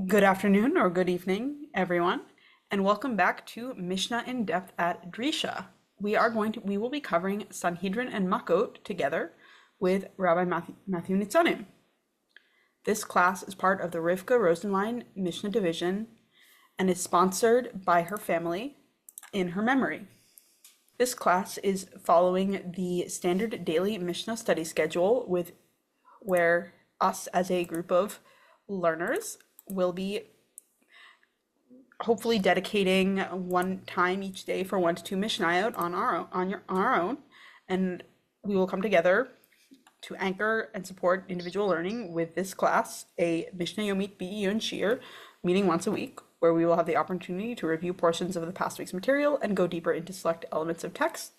Good afternoon or good evening, everyone, and welcome back to Mishnah in Depth at Drisha. We will be covering Sanhedrin and Makkot together with Rabbi Matthew Nitzanim. This class is part of the Rifka Rosenwein Mishnah Division and is sponsored by her family in her memory. This class is following the standard daily Mishnah study schedule where us as a group of learners will be hopefully dedicating one time each day for 1 to 2 mishnayot on our own, and we will come together to anchor and support individual learning with this class, a Mishnah Yomit and shiur meeting once a week, where we will have the opportunity to review portions of the past week's material and go deeper into select elements of text.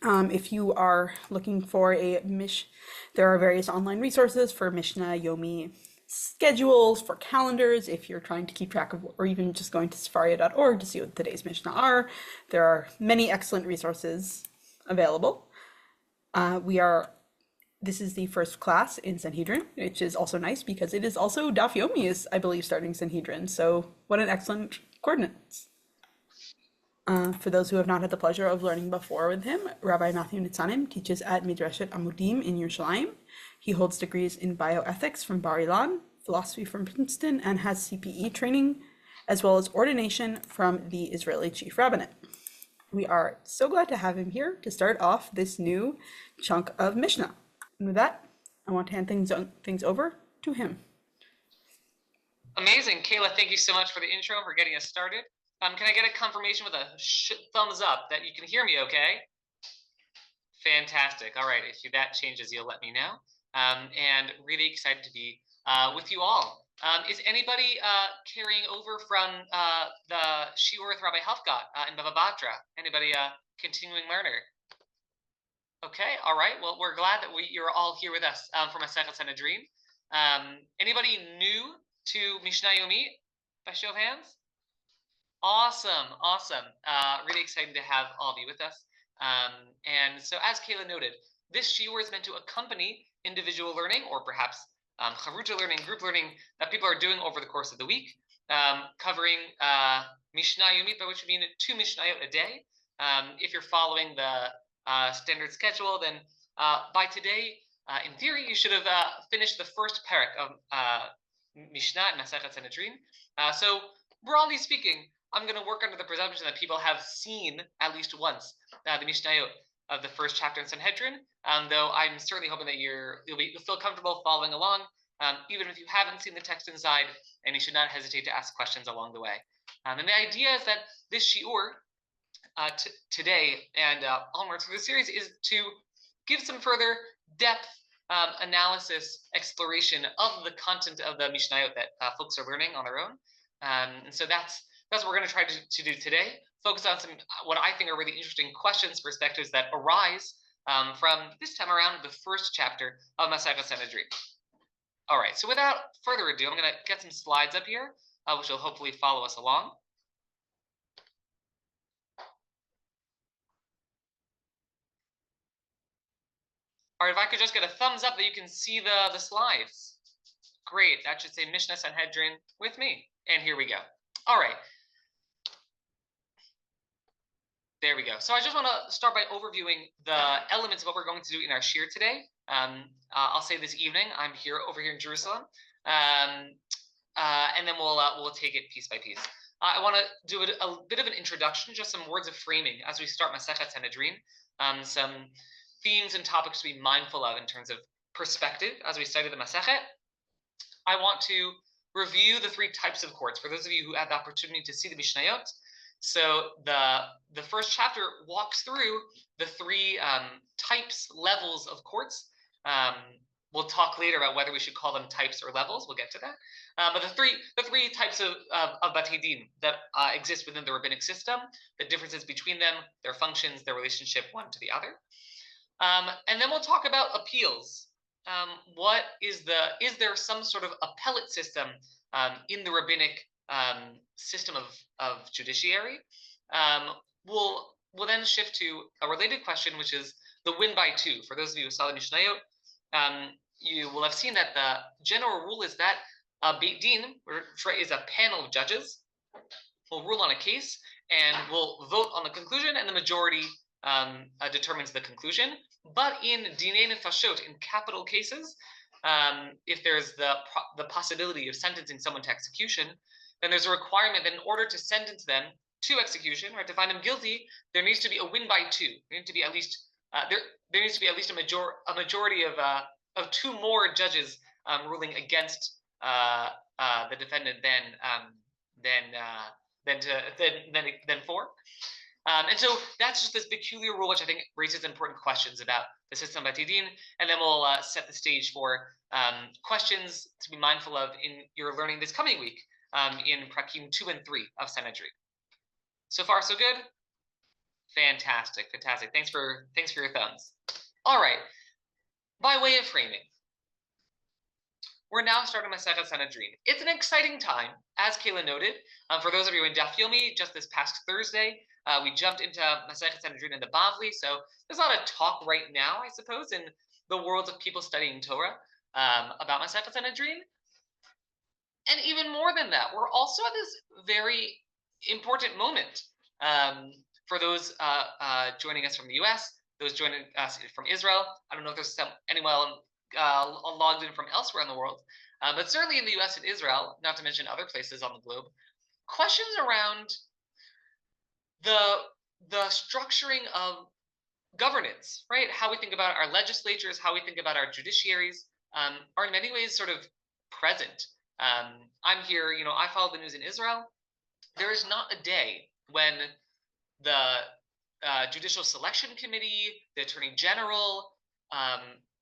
If you are looking for there are various online resources for Mishnah Yomit schedules, for calendars, if you're trying to keep track of, or even just going to sefaria.org to see what today's Mishnah are. There are many excellent resources available. This is the first class in Sanhedrin, which is also nice because it is also Daf Yomi is, I believe, starting Sanhedrin. So what an excellent coordinates. For those who have not had the pleasure of learning before with him, Rabbi Matthew Nitzanim teaches at Midrashet Amudim in Yerushalayim. He holds degrees in bioethics from Bar Ilan, philosophy from Princeton, and has CPE training, as well as ordination from the Israeli Chief Rabbinate. We are so glad to have him here to start off this new chunk of Mishnah. And with that, I want to hand things over to him. Amazing. Kayla, thank you so much for the intro, for getting us started. Can I get a confirmation with a thumbs up that you can hear me okay? Fantastic. All right. If that changes, you'll let me know. And really excited to be with you all. Is anybody carrying over from the shiur with Rabbi Helfgott in Bava Batra? Anybody continuing learner? Okay. All right. Well, we're glad that you're all here with us for Masechet Sanhedrin. Anybody new to Mishnah Yomit? By show of hands? Awesome. Really excited to have all of you with us. And so, as Kayla noted, this shiur is meant to accompany individual learning, or perhaps chavruta learning, group learning that people are doing over the course of the week, covering Mishnah Yomit, by which we mean 2 mishnayot a day. If you're following the standard schedule, then by today, in theory, you should have finished the first parak of Mishnah and Masechet Sanhedrin. So, broadly speaking, I'm going to work under the presumption that people have seen at least once the mishnayot of the first chapter in Sanhedrin, though I'm certainly hoping that you'll feel comfortable following along, even if you haven't seen the text inside, and you should not hesitate to ask questions along the way. And the idea is that this shiur today and onwards through the series is to give some further depth analysis, exploration of the content of the mishnayot that folks are learning on their own. And so that's what we're going to try to do today. Focus on some what I think are really interesting questions, perspectives that arise from this time around the first chapter of Masechet Sanhedrin. All right. So without further ado, I'm going to get some slides up here, which will hopefully follow us along. All right. If I could just get a thumbs up that you can see the slides. Great. That should say Mishnah Sanhedrin with me. And here we go. All right. There we go. So I just want to start by overviewing the elements of what we're going to do in our shiur today. I'll say this evening, I'm over here in Jerusalem, and then we'll take it piece by piece. I want to do a bit of an introduction, just some words of framing as we start Masechet Sanhedrin, some themes and topics to be mindful of in terms of perspective as we study the Masechet. I want to review the 3 types of courts for those of you who had the opportunity to see the mishnayot. So the first chapter walks through the 3 levels of courts. We'll talk later about whether we should call them types or levels. We'll get to that. But the three types of batei din that exist within the rabbinic system, the differences between them, their functions, their relationship one to the other. And then we'll talk about appeals. Is there some sort of appellate system in the rabbinic system of judiciary? We'll then shift to a related question, which is the win by 2. For those of you who saw the Mishnayot, you will have seen that the general rule is that Beit Din, which is a panel of judges, will rule on a case and will vote on the conclusion, and the majority determines the conclusion. But in Dinei Nefashot, in capital cases, if there's the possibility of sentencing someone to execution, then there's a requirement that in order to sentence them to execution, right, to find them guilty, there needs to be a win by two. There needs to be at least there needs to be at least a majority of two more judges ruling against the defendant than four. And so that's just this peculiar rule, which I think raises important questions about the system of Batidin, and then we'll set the stage for questions to be mindful of in your learning this coming week in Prakim 2 and 3 of Sanhedrin. So far, so good? Fantastic. Thanks for your thumbs. All right. By way of framing, we're now starting Masechet Sanhedrin. It's an exciting time, as Kayla noted. For those of you in Daf Yomi, just this past Thursday, we jumped into Masechet Sanhedrin in the Bavli. So there's a lot of talk right now, I suppose, in the worlds of people studying Torah about Masechet Sanhedrin. And even more than that, we're also at this very important moment for those joining us from the US, those joining us from Israel. I don't know if there's anyone logged in from elsewhere in the world, but certainly in the US and Israel, not to mention other places on the globe, questions around the structuring of governance, right? How we think about our legislatures, how we think about our judiciaries, are in many ways sort of present. I'm here, I follow the news in Israel. There is not a day when the Judicial Selection Committee, the Attorney General,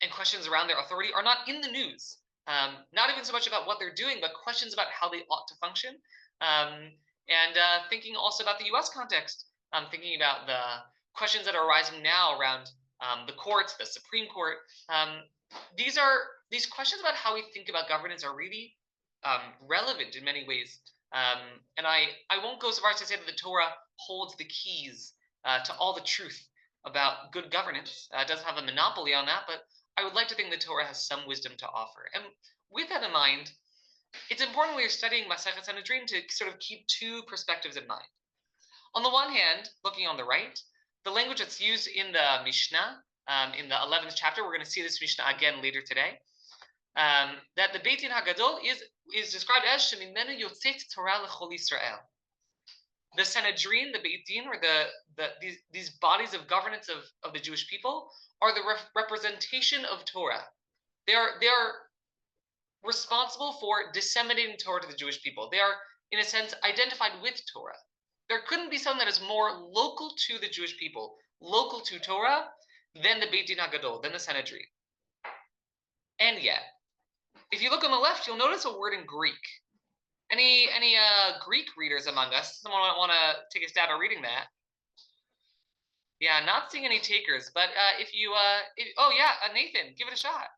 and questions around their authority are not in the news. Not even so much about what they're doing, but questions about how they ought to function. And thinking also about the U.S. context, thinking about the questions that are arising now around the courts, the Supreme Court. These questions about how we think about governance are really relevant in many ways. And I won't go so far as to say that the Torah holds the keys to all the truth about good governance. It doesn't have a monopoly on that, but I would like to think the Torah has some wisdom to offer. And with that in mind, it's important when you're studying Masechet Sanhedrin to sort of keep two perspectives in mind. On the one hand, looking on the right, the language that's used in the Mishnah, in the 11th chapter, we're going to see this Mishnah again later today, that the Beit Din HaGadol is described as Shemimenu Yotzet Torah L'Chol Yisrael. The Sanhedrin, the Beit Din, or these bodies of governance of the Jewish people, are the representation of Torah. They are responsible for disseminating Torah to the Jewish people. They are, in a sense, identified with Torah. There couldn't be something that is more local to the Jewish people, local to Torah, than the Beit Din HaGadol, than the Sanhedrin. And yet, if you look on the left, you'll notice a word in Greek. Any Greek readers among us? Someone want to take a stab at reading that? Yeah, not seeing any takers, but Nathan, give it a shot.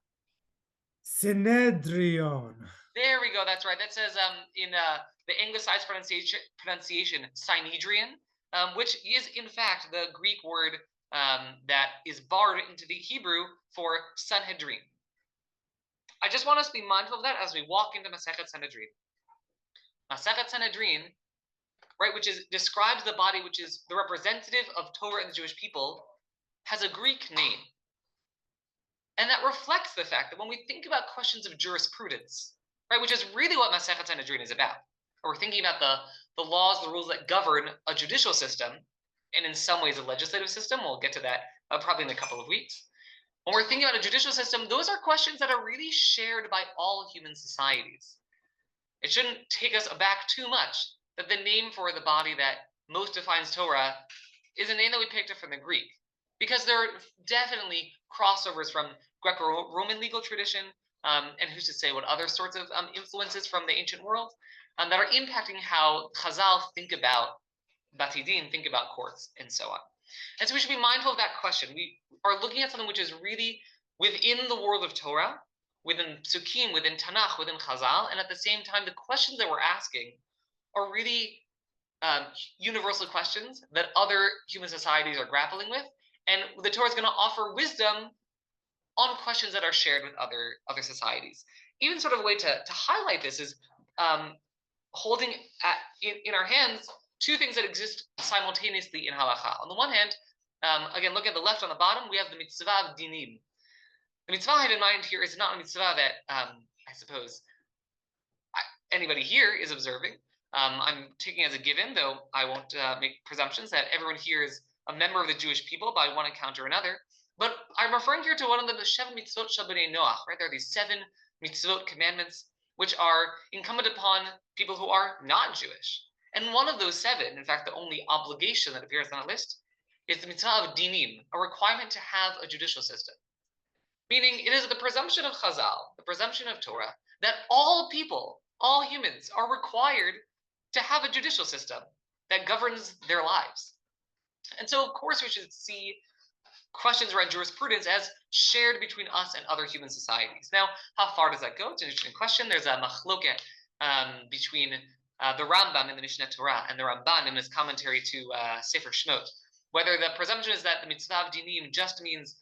Sanhedrin. There we go. That's right. That says in the anglicized pronunciation Sanhedrin, which is in fact the Greek word that is borrowed into the Hebrew for Sanhedrin. I just want us to be mindful of that as we walk into Masechet Sanhedrin. Masechet Sanhedrin, right, which describes the body which is the representative of Torah and the Jewish people, has a Greek name. And that reflects the fact that when we think about questions of jurisprudence, right, which is really what Masechet Sanhedrin is about, or we're thinking about the laws, the rules that govern a judicial system, and in some ways a legislative system, we'll get to that probably in a couple of weeks. When we're thinking about a judicial system, those are questions that are really shared by all human societies. It shouldn't take us aback too much that the name for the body that most defines Torah is a name that we picked up from the Greek, because there are definitely crossovers from Greco-Roman legal tradition, and who's to say what other sorts of influences from the ancient world that are impacting how Chazal think about Batidin, think about courts, and so on. And so we should be mindful of that question. We are looking at something which is really within the world of Torah, within Psukim, within Tanakh, within Chazal, and at the same time, the questions that we're asking are really universal questions that other human societies are grappling with, and the Torah is going to offer wisdom on questions that are shared with other societies even sort of a way to highlight this is holding in our hands two things that exist simultaneously in halacha. On the one hand, again, look at the left on the bottom, we have the mitzvah of dinim. The mitzvah I have in mind here is not a mitzvah that I suppose anybody here is observing. I'm taking as a given, though I won't make presumptions that everyone here is a member of the Jewish people by one account or another. But I'm referring here to one of the seven mitzvot shel bnei Noach, right? There are these 7 mitzvot commandments which are incumbent upon people who are not Jewish. And one of those 7, in fact, the only obligation that appears on the list, is the mitzvah of dinim, a requirement to have a judicial system. Meaning, it is the presumption of Chazal, the presumption of Torah, that all people, all humans, are required to have a judicial system that governs their lives. And so, of course, we should see questions around jurisprudence as shared between us and other human societies. Now, how far does that go? It's an interesting question. There's a machloket between the Rambam in the Mishnah Torah and the Ramban in his commentary to Sefer Shmot, whether the presumption is that the mitzvah of dinim just means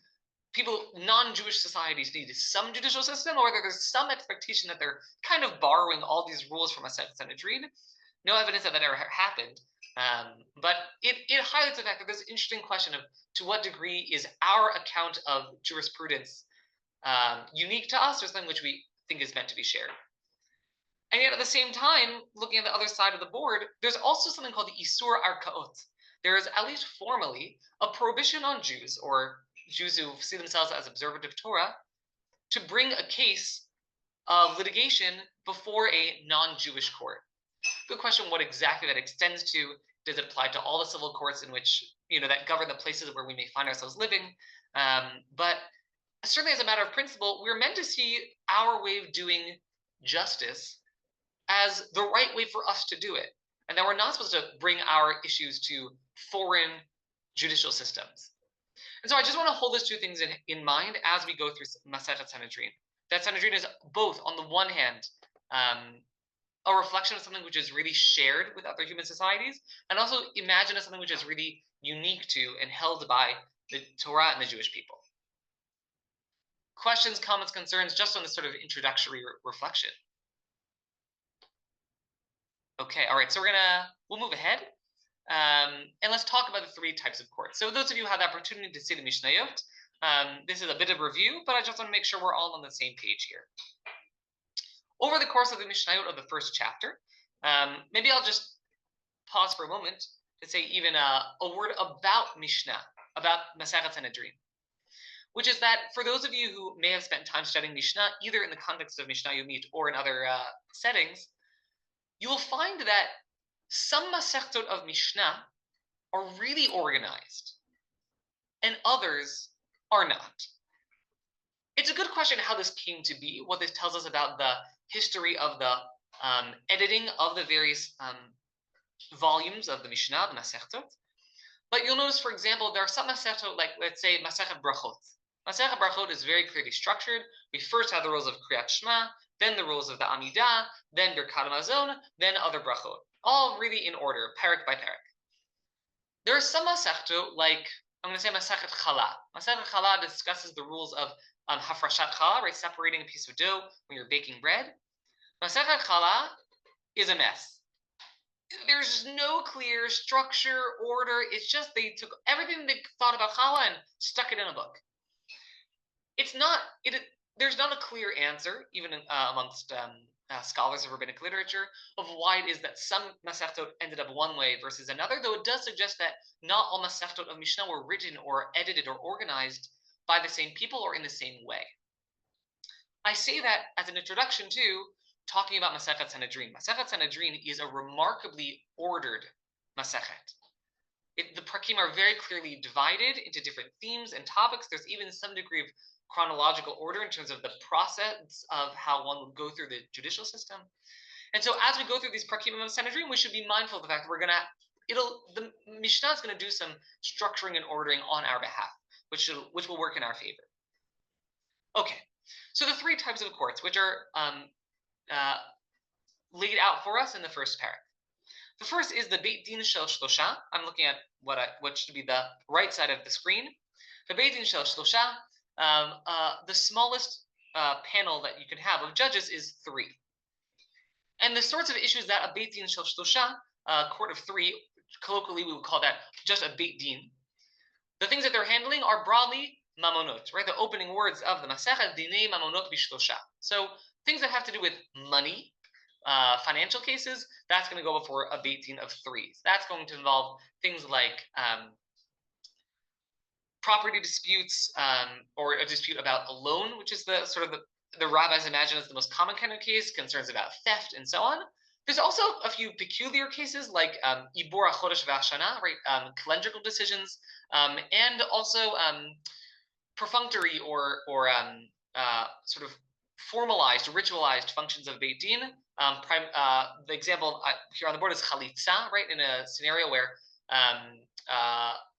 people, non-Jewish societies need some judicial system, or whether there's some expectation that they're kind of borrowing all these rules from a Sanhedrin. No evidence that ever happened, but it highlights the fact that there's an interesting question of to what degree is our account of jurisprudence unique to us or something which we think is meant to be shared. And yet at the same time, looking at the other side of the board, there's also something called the Isur Arkaot. There is, at least formally, a prohibition on Jews, or Jews who see themselves as observant of Torah, to bring a case of litigation before a non-Jewish court. Good question what exactly that extends to. Does it apply to all the civil courts in which, that govern the places where we may find ourselves living? But certainly as a matter of principle, we're meant to see our way of doing justice as the right way for us to do it. And that we're not supposed to bring our issues to foreign judicial systems. And so I just want to hold those two things in mind as we go through Masechet Sanhedrin. That Sanhedrin is both, on the one hand, a reflection of something which is really shared with other human societies, and also imagine as something which is really unique to and held by the Torah and the Jewish people. Questions, comments, concerns, just on this sort of introductory reflection. Okay, all right, so we'll move ahead, and let's talk about the 3 types of courts. So those of you who had the opportunity to see the Mishnayot, this is a bit of review, but I just want to make sure we're all on the same page here. Over the course of the Mishnayot of the first chapter, maybe I'll just pause for a moment to say even a word about Mishnah, about Masechet Sanhedrin, which is that for those of you who may have spent time studying Mishnah, either in the context of Mishnah Yomit or in other settings, you will find that some Masechtot of Mishnah are really organized, and others are not. It's a good question how this came to be, what this tells us about the history of the editing of the various volumes of the Mishnah, the Masechtot. But you'll notice, for example, there are some Masechtot, like let's say Masechet Brachot. Masechet Brachot is very clearly structured. We first have the rules of Kriyat Shema, then the rules of the Amidah, then Birkat Hamazon, then other Brachot, all really in order, parak by parak. There are some Masechtot, like I'm going to say Masechet Challah. Masechet Challah discusses the rules of Hafrashat Challah, right, separating a piece of dough when you're baking bread. Masechet Challah is a mess. There's no clear structure, order. It's just they took everything they thought about Challah and stuck it in a book. There's not a clear answer, even amongst scholars of rabbinic literature, of why it is that some Masechtot ended up one way versus another, though it does suggest that not all Masechtot of Mishnah were written or edited or organized by the same people or in the same way. I say that as an introduction to talking about Masechet Sanhedrin. Masechet Sanhedrin is a remarkably ordered Masechet. The prakim are very clearly divided into different themes and topics. There's even some degree of chronological order in terms of the process of how one would go through the judicial system. And so as we go through these prakim of Sanhedrin, we should be mindful of the fact that the Mishnah is going to do some structuring and ordering on our behalf, which will work in our favor. Okay, so the 3 types of courts, which are laid out for us in the first parak. The first is the Beit Din Shel Shlosha. I'm looking at what should be the right side of the screen. The Beit Din Shel Shlosha, the smallest panel that you can have of judges is 3. And the sorts of issues that a Beit Din Shel Shlosha, court of 3, colloquially we would call that just a Beit Din. The things that they're handling are broadly mamonot, right? The opening words of the Masechet, Dinei Mamonot Bishlosha. So things that have to do with money, financial cases, that's going to go before a Beit Din of 3. That's going to involve things like property disputes, or a dispute about a loan, which is the sort of the rabbis imagine as the most common kind of case, concerns about theft and so on. There's also a few peculiar cases like Ibor HaChodesh V'Hashana, right? Calendrical decisions, and also perfunctory or sort of formalized, ritualized functions of Beit Din. The example here on the board is chalitza, right? In a scenario where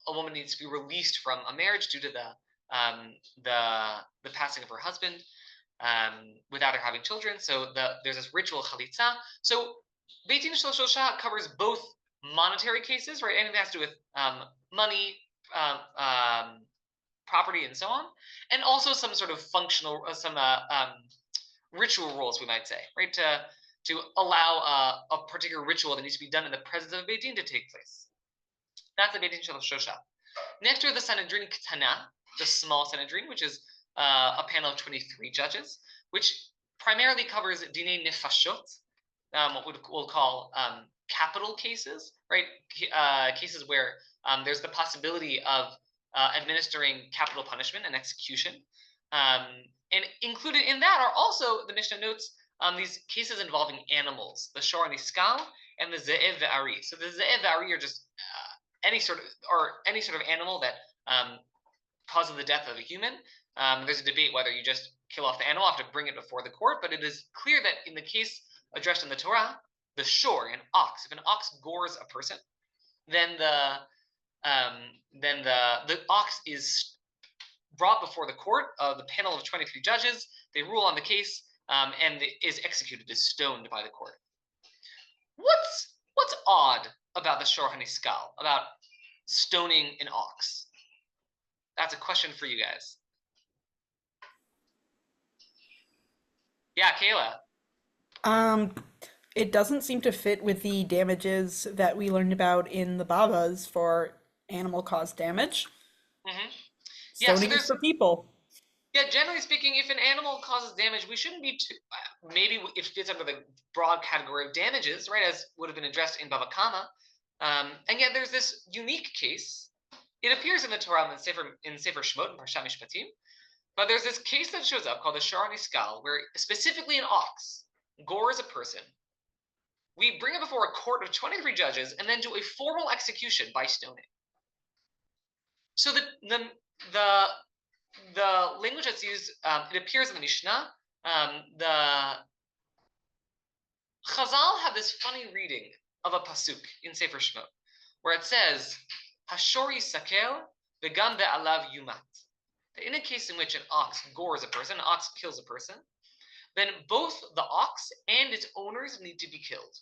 a woman needs to be released from a marriage due to the passing of her husband, without her having children. So there's this ritual chalitza. So Beit Din Shel Shlosha covers both monetary cases, right? Anything that has to do with money, property, and so on, and also some sort of functional, ritual rules, we might say, right? To allow a particular ritual that needs to be done in the presence of Beit Din to take place. That's the Beit Din Shel Shlosha. Next, we have the Sanhedrin Ketana, the small Sanhedrin, which is a panel of 23 judges, which primarily covers Dinei Nefashot, what we'll call capital cases, right? Cases where there's the possibility of administering capital punishment and execution. And included in that are also, the Mishnah notes, these cases involving animals, the Shor Niskal and the Ze'ev Ve'ari. So the Ze'ev Ve'ari are just any sort of animal that causes the death of a human. There's a debate whether you just kill off the animal, have to bring it before the court, but it is clear that in the case addressed in the Torah, the shor, an ox, if an ox gores a person, then the ox is brought before the court, the panel of 23 judges. They rule on the case, and is executed, is stoned by the court. What's odd about the shor haniskal, about stoning an ox? That's a question for you guys. Yeah, Kayla. It doesn't seem to fit with the damages that we learned about in the Babas for animal-caused damage. Mm-hmm. Yeah, Stoning is for people. Yeah, generally speaking, if an animal causes damage, we shouldn't be too. Maybe if it's under the broad category of damages, right, as would have been addressed in Bava Kama. And yet there's this unique case. It appears in the Torah in Sefer Shemot, in Parshat Mishpatim. But there's this case that shows up called the Shor Niskal, where specifically an ox gores a person. We bring it before a court of 23 judges and then do a formal execution by stoning. So the language that's used, it appears in the Mishnah. The Chazal have this funny reading of a pasuk in Sefer Shemot, where it says, "Hashori sakel v'gam ve'alav yumat." In a case in which an ox gores a person, an ox kills a person, then both the ox and its owners need to be killed.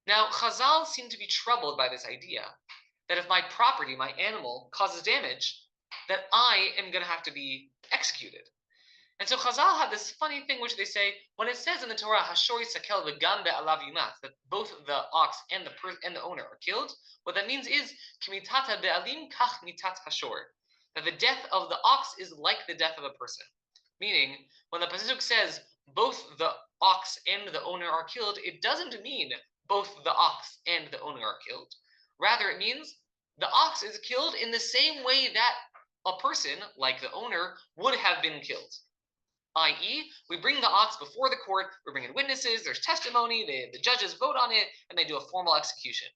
Now, Chazal seem to be troubled by this idea that if my property, my animal, causes damage, that I am going to have to be executed. And so Chazal have this funny thing which they say, when it says in the Torah, Hashori sakel v'gam be'alav yumat, that both the ox and the owner are killed, what that means is, Kimitat be'alim kach mitat hashor, that the death of the ox is like the death of a person. Meaning, when the pasuk says both the ox and the owner are killed, it doesn't mean both the ox and the owner are killed. Rather, it means the ox is killed in the same way that a person, like the owner, would have been killed. I.e., we bring the ox before the court, we bring in witnesses, there's testimony, the judges vote on it, and they do a formal execution.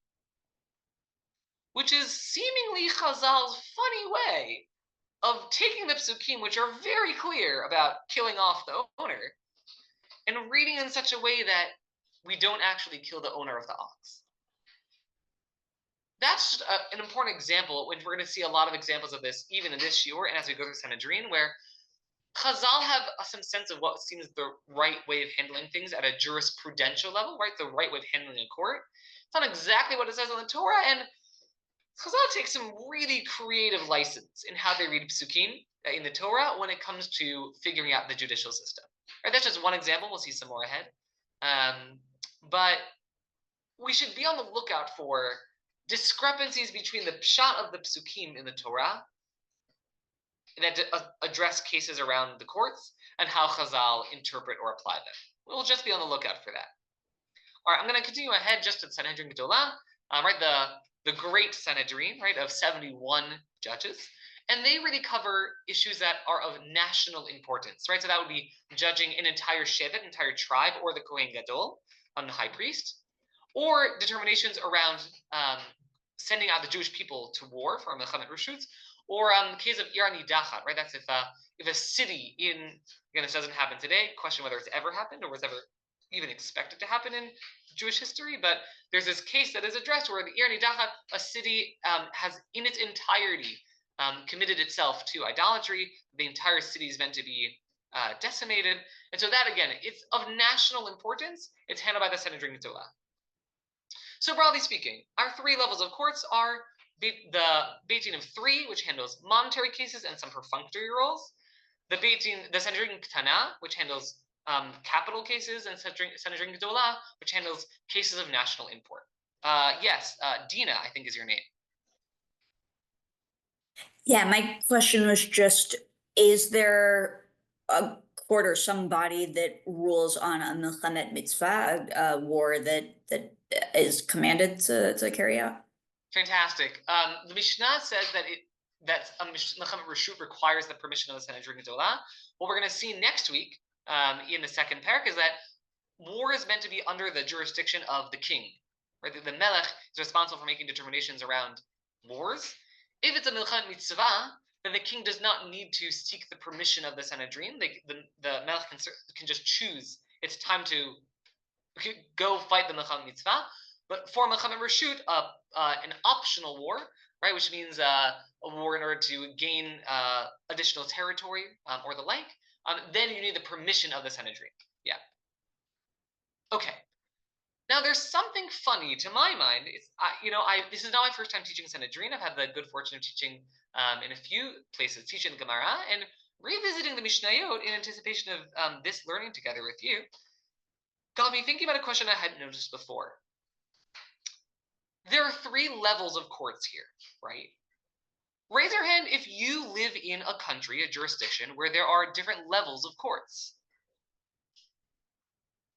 Which is seemingly Chazal's funny way of taking the psukim, which are very clear about killing off the owner, and reading in such a way that we don't actually kill the owner of the ox. That's an important example, when we're going to see a lot of examples of this, even in this shiur, and as we go through Sanhedrin, where Chazal have some sense of what seems the right way of handling things at a jurisprudential level, right? The right way of handling a court. It's not exactly what it says in the Torah, and Chazal takes some really creative license in how they read psukim, in the Torah when it comes to figuring out the judicial system. Right, that's just one example. We'll see some more ahead. But we should be on the lookout for discrepancies between the pshat of the psukim in the Torah that address cases around the courts and how Chazal interpret or apply them. We'll just be on the lookout for that. All right, I'm going to continue ahead just to the Sanhedrin Gedolah, right? The great Sanhedrin, right, of 71 judges. And they really cover issues that are of national importance, right? So that would be judging an entire shevet, entire tribe, or the Kohen Gadol, the high priest, or determinations around sending out the Jewish people to war for Milchamet Reshut, or the case of Ir Nidachat, right? That's if a city again, this doesn't happen today, question whether it's ever happened or was ever even expected to happen in Jewish history, but there's this case that is addressed where the Ir Nidachat, a city has in its entirety committed itself to idolatry. The entire city is meant to be decimated. And so that, again, it's of national importance. It's handled by the Sanhedrin Gedolah. So broadly speaking, our three levels of courts are the Beit Din of 3, which handles monetary cases and some perfunctory roles. The Sanhedrin Ketana, which handles capital cases, and Sanhedrin Gedolah, which handles cases of national import. Yes, Dina, I think is your name. Yeah, my question was just, is there a court or somebody that rules on a milchamet mitzvah, a war that is commanded to carry out? Fantastic. The Mishnah says that a milchamet reshut requires the permission of the Sanhedrin Gedolah. What we're going to see next week in the second parak is that war is meant to be under the jurisdiction of the king. Right? The melech is responsible for making determinations around wars. If it's a milchamet mitzvah, then the king does not need to seek the permission of the Sanhedrin. The melech can just choose it's time to go fight the milchamet mitzvah. But for milchamet reshut, an optional war, right, which means a war in order to gain additional territory or the like, then you need the permission of the Sanhedrin. Yeah. Okay. Now, there's something funny to my mind. This is not my first time teaching Sanhedrin. I've had the good fortune of teaching in a few places, teaching Gemara, and revisiting the mishnayot in anticipation of this learning together with you got me thinking about a question I hadn't noticed before. There are three levels of courts here, right? Raise your hand if you live in a country, a jurisdiction, where there are different levels of courts.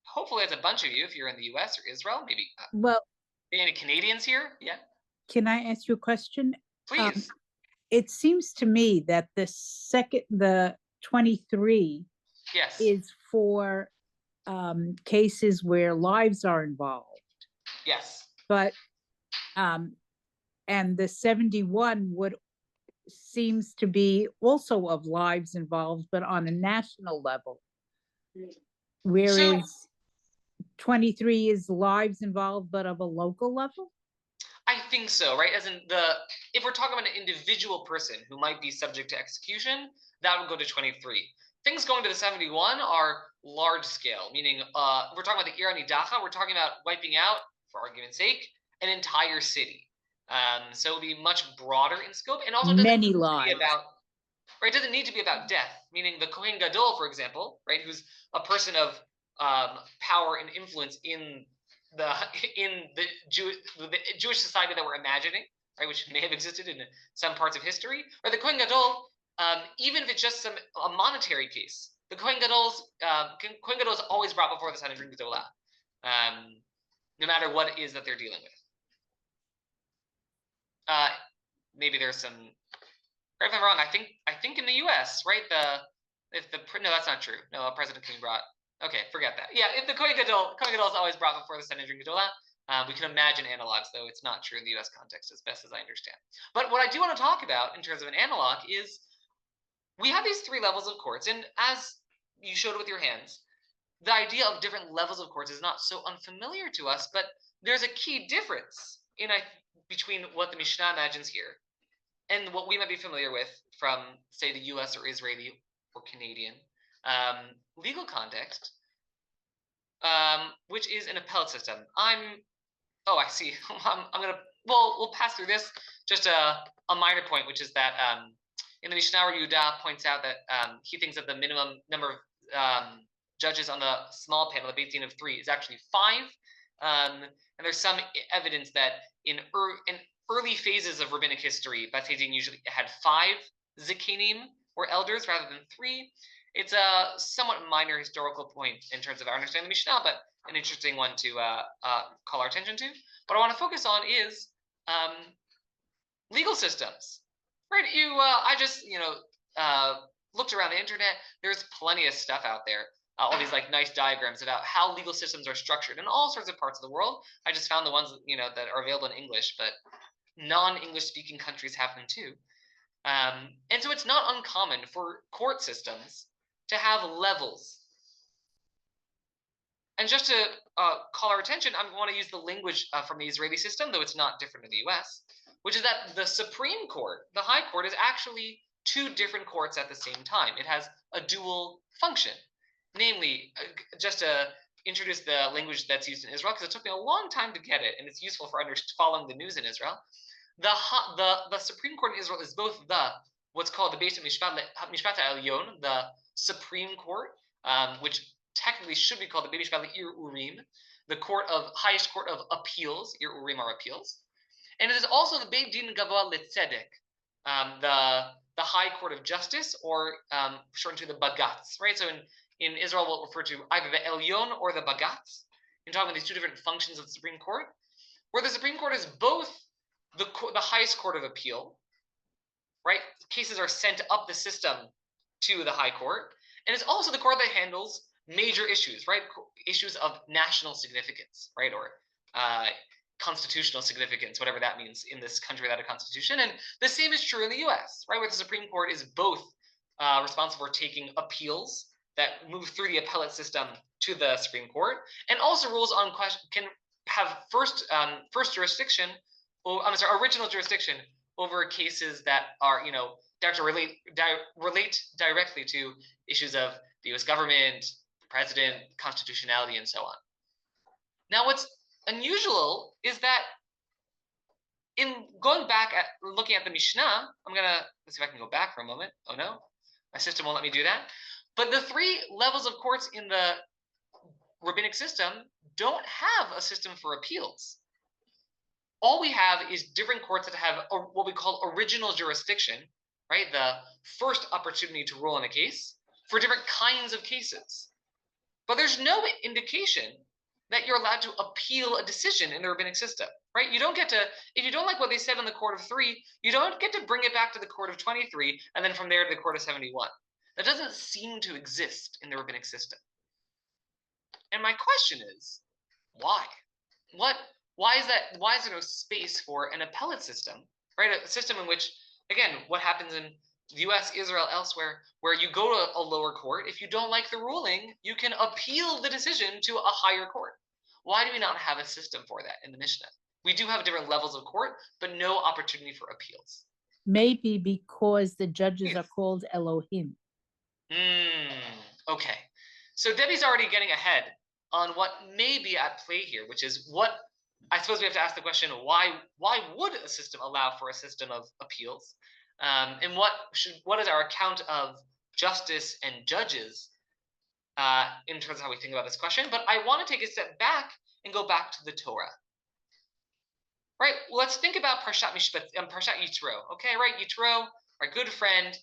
Hopefully, it's a bunch of you if you're in the U.S. or Israel, maybe. Well, any Canadians here? Yeah. can I ask you a question? Please. It seems to me that the 23 yes. is for cases where lives are involved. Yes. But and the 71 seems to be also of lives involved, but on a national level. Whereas 23 is lives involved, but of a local level? I think so, right? As in if we're talking about an individual person who might be subject to execution, that would go to 23. Things going to the 71 are large scale, meaning we're talking about the Ir Nidachat, we're talking about wiping out, for argument's sake, an entire city. So it would be much broader in scope, and also many lives. It doesn't need to be about death, meaning the Kohen Gadol, for example, right, who's a person of power and influence in the Jewish society that we're imagining, right, which may have existed in some parts of history, or the Kohen Gadol, even if it's just a monetary case, the Kohen Gadol is always brought before the Sanhedrin Gedolah, no matter what it is that they're dealing with. Maybe there's some. Correct if I'm wrong. I think in the U.S., right? No, that's not true. No, President can be brought. Okay, forget that. Yeah, if the Kohen Gadol is always brought before the Sanhedrin Gedolah. We can imagine analogs, though it's not true in the U.S. context, as best as I understand. But what I do want to talk about in terms of an analog is we have these three levels of courts, and as you showed with your hands, the idea of different levels of courts is not so unfamiliar to us, but there's a key difference between what the Mishnah imagines here and what we might be familiar with from, say, the U.S. or Israeli or Canadian legal context, which is an appellate system. I see. We'll pass through this. Just a minor point, which is that In the Mishnah, Yehuda points out that he thinks that the minimum number of judges on the small panel, the Beit Din of 3, is actually 5. And there's some evidence that in early phases of rabbinic history, Beit Din usually had 5 zikanim, or elders, rather than 3. It's a somewhat minor historical point in terms of our understanding of the Mishnah, but an interesting one to call our attention to. What I want to focus on is legal systems. Right? I just looked around the internet. There's plenty of stuff out there. All these like nice diagrams about how legal systems are structured in all sorts of parts of the world. I just found the ones that are available in English, but non-English speaking countries have them too. And so it's not uncommon for court systems to have levels. And just to call our attention, I want to use the language from the Israeli system, though it's not different in the US, which is that the Supreme Court, the High Court, is actually 2 different courts at the same time. It has a dual function. Namely, just to introduce the language that's used in Israel, because it took me a long time to get it, and it's useful for following the news in Israel. The Supreme Court in Israel is both what's called the Beit Mishpat Elyon, the Supreme Court, which technically should be called the Beit Mishpat Urim, the highest court of appeals. Urim are appeals, and it is also the Beit Din Gavoa Letzedek, the High Court of Justice, or shortened to the Bagatz. Right. So in Israel, we'll refer to either the Elyon or the Bagatz. In talking about these 2 different functions of the Supreme Court, where the Supreme Court is both the highest court of appeal, right? Cases are sent up the system to the High Court, and it's also the court that handles major issues, right? Issues of national significance, right? Or constitutional significance, whatever that means in this country without a constitution. And the same is true in the US, right? Where the Supreme Court is both responsible for taking appeals that move through the appellate system to the Supreme Court, and also rules on can have first jurisdiction, original jurisdiction over cases that are relate directly to issues of the U.S. government, president, constitutionality, and so on. Now, what's unusual is that in going back at looking at the Mishnah, let's see if I can go back for a moment. Oh no, my system won't let me do that. But the 3 levels of courts in the rabbinic system don't have a system for appeals. All we have is different courts that have what we call original jurisdiction, right? The first opportunity to rule in a case for different kinds of cases. But there's no indication that you're allowed to appeal a decision in the rabbinic system, right? You don't get to, if you don't like what they said in the court of 3, you don't get to bring it back to the court of 23, and then from there to the court of 71. That doesn't seem to exist in the rabbinic system. And my question is, why? Why is there no space for an appellate system, right? A system in which, again, what happens in the US, Israel, elsewhere, where you go to a lower court, if you don't like the ruling, you can appeal the decision to a higher court. Why do we not have a system for that in the Mishnah? We do have different levels of court, but no opportunity for appeals. Maybe because the judges are called Elohim. Okay. So Debbie's already getting ahead on what may be at play here, which is what I suppose we have to ask the question: why would a system allow for a system of appeals? And what is our account of justice and judges in terms of how we think about this question? But I want to take a step back and go back to the Torah. Right? Let's think about Parshat Yitro. Okay, right? Yitro, our good friend,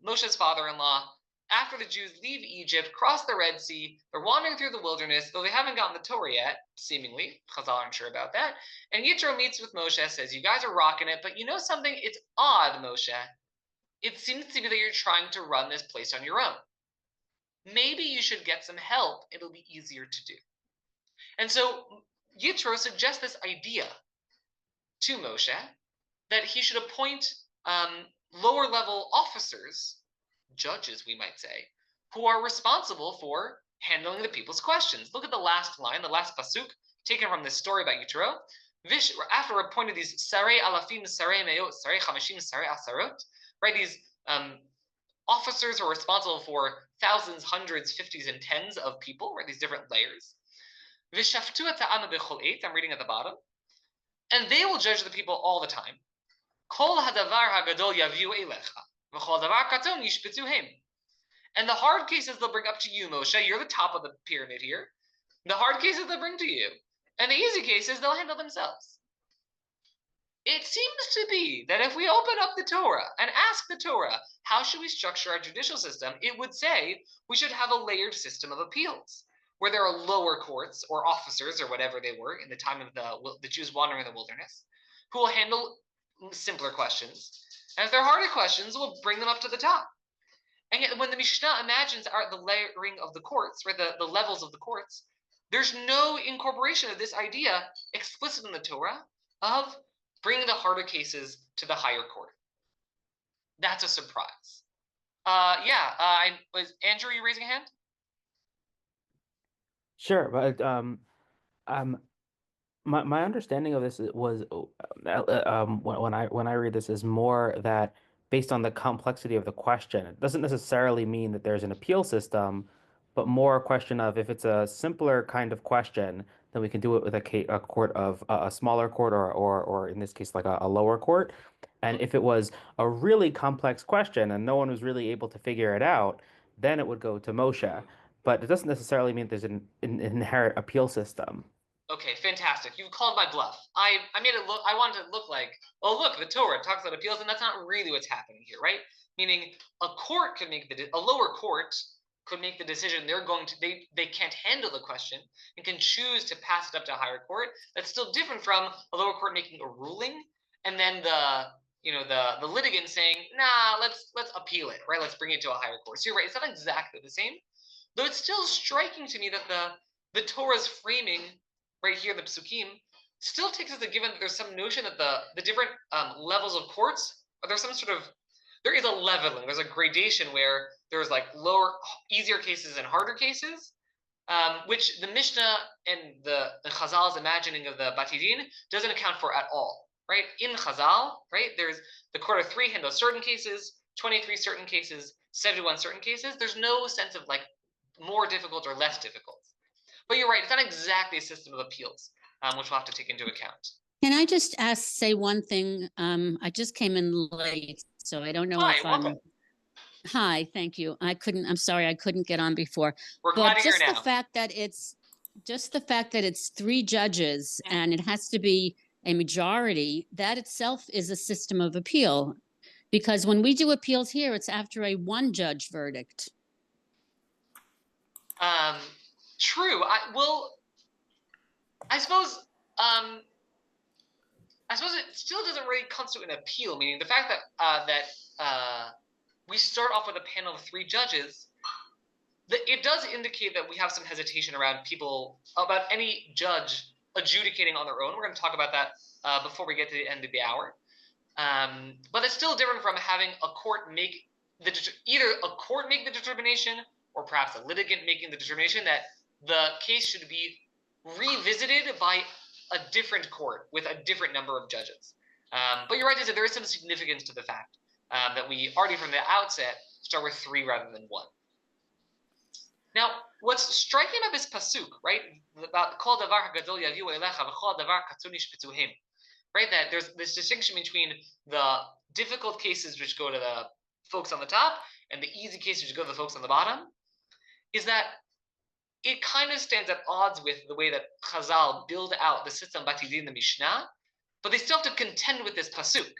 Moshe's father-in-law. After the Jews leave Egypt, cross the Red Sea, they're wandering through the wilderness, though they haven't gotten the Torah yet, seemingly. Chazal aren't sure about that. And Yitro meets with Moshe, says, you guys are rocking it, but you know something? It's odd, Moshe. It seems to me that you're trying to run this place on your own. Maybe you should get some help. It'll be easier to do. And so Yitro suggests this idea to Moshe that he should appoint lower-level officers, judges, we might say, who are responsible for handling the people's questions. Look at the last line, the last pasuk, taken from this story about Yitro. After appointing these sarei alafim, sarei meot, sarei chamashim, sarei asarot, right, these officers who are responsible for thousands, hundreds, fifties, and tens of people, right, these different layers. V'shaftu et ha'am b'chol eit, I'm reading at the bottom, and they will judge the people all the time. Kol hadavar hagadol yaviu elecha. And the hard cases they'll bring up to you, Moshe. You're the top of the pyramid here. The hard cases they'll bring to you. And the easy cases they'll handle themselves. It seems to be that if we open up the Torah and ask the Torah, how should we structure our judicial system? It would say we should have a layered system of appeals, where there are lower courts or officers or whatever they were in the time of the Jews wandering in the wilderness, who will handle simpler questions. And if they're harder questions, we'll bring them up to the top. And yet when the Mishnah imagines the layering of the courts, or the levels of the courts, there's no incorporation of this idea explicit in the Torah of bringing the harder cases to the higher court. That's a surprise. Was Andrew, you raising a hand? Sure, but my understanding of this was when I read this is more that based on the complexity of the question, it doesn't necessarily mean that there's an appeal system, but more a question of if it's a simpler kind of question, then we can do it with a court of a smaller court or in this case like a lower court. And if it was a really complex question and no one was really able to figure it out, then it would go to Moshe. But it doesn't necessarily mean there's an inherent appeal system. Okay, fantastic. You've called my bluff. I made it look. I wanted it to look like, oh look, the Torah talks about appeals, and that's not really what's happening here, right? Meaning, a court could make a lower court could make the decision they can't handle the question and can choose to pass it up to a higher court. That's still different from a lower court making a ruling and then the litigant saying, nah, let's appeal it, right? Let's bring it to a higher court. So you're right, it's not exactly the same, though it's still striking to me that the Torah's framing right here, the psukim, still takes as a given that there's some notion that the different levels of courts, there is a leveling, there's a gradation where there's like lower, easier cases and harder cases, which the Mishnah and the Chazal's imagining of the Batidin doesn't account for at all, right? In Chazal, right, there's the court of 3 handles certain cases, 23 certain cases, 71 certain cases. There's no sense of like more difficult or less difficult. But you're right, it's not exactly a system of appeals, which we'll have to take into account. Can I just say one thing? I just came in late, so I don't know Hi, if welcome. Hi, thank you. I'm sorry, I couldn't get on before. We're glad to hear now. Just the fact that it's 3 judges and it has to be a majority, that itself is a system of appeal. Because when we do appeals here, it's after a 1-judge verdict. True. I suppose it still doesn't really constitute an appeal. Meaning the fact that we start off with a panel of 3 judges, it does indicate that we have some hesitation about any judge adjudicating on their own. We're going to talk about that before we get to the end of the hour. But it's still different from having a court make either a court make the determination or perhaps a litigant making the determination that the case should be revisited by a different court with a different number of judges. But you're right, there is some significance to the fact that we already from the outset start with 3 rather than 1. Now, what's striking about this pasuk, right, about kol davar hagadol yaviu elecha v'chol davar katzon yishpetzuhem, right, that there's this distinction between the difficult cases which go to the folks on the top and the easy cases which go to the folks on the bottom, is that it kind of stands at odds with the way that Chazal build out the system Batidin in the Mishnah, but they still have to contend with this pasuk.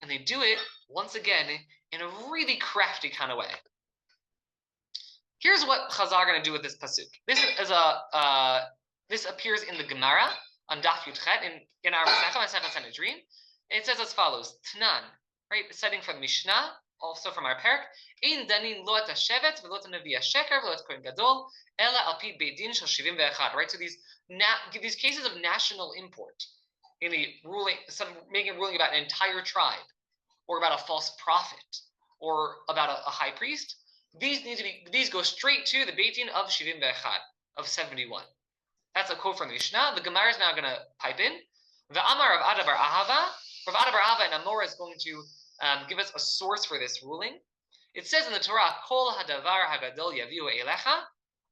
And they do it, once again, in a really crafty kind of way. Here's what Chazal are going to do with this pasuk. This appears in the Gemara on Daf Yudchet in our Masechet Sanhedrin. It says as follows: Tnan, right, citing from Mishnah, also from our parak, Ein danin lo et hashevet v'lo et nevi hasheker v'lo et kohen gadol ela al pi beit din shel 71. Right, so these cases of national import, in the making a ruling about an entire tribe, or about a false prophet, or about a high priest, these go straight to the beit din of 71, of 71. That's a quote from the Mishnah. The Gemara is now going to pipe in. The Amar of Adabar Ahava. Rav Adabar Ahava and Amor is going to give us a source for this ruling. It says in the Torah, Kol hadavar hagadol yaviu elecha.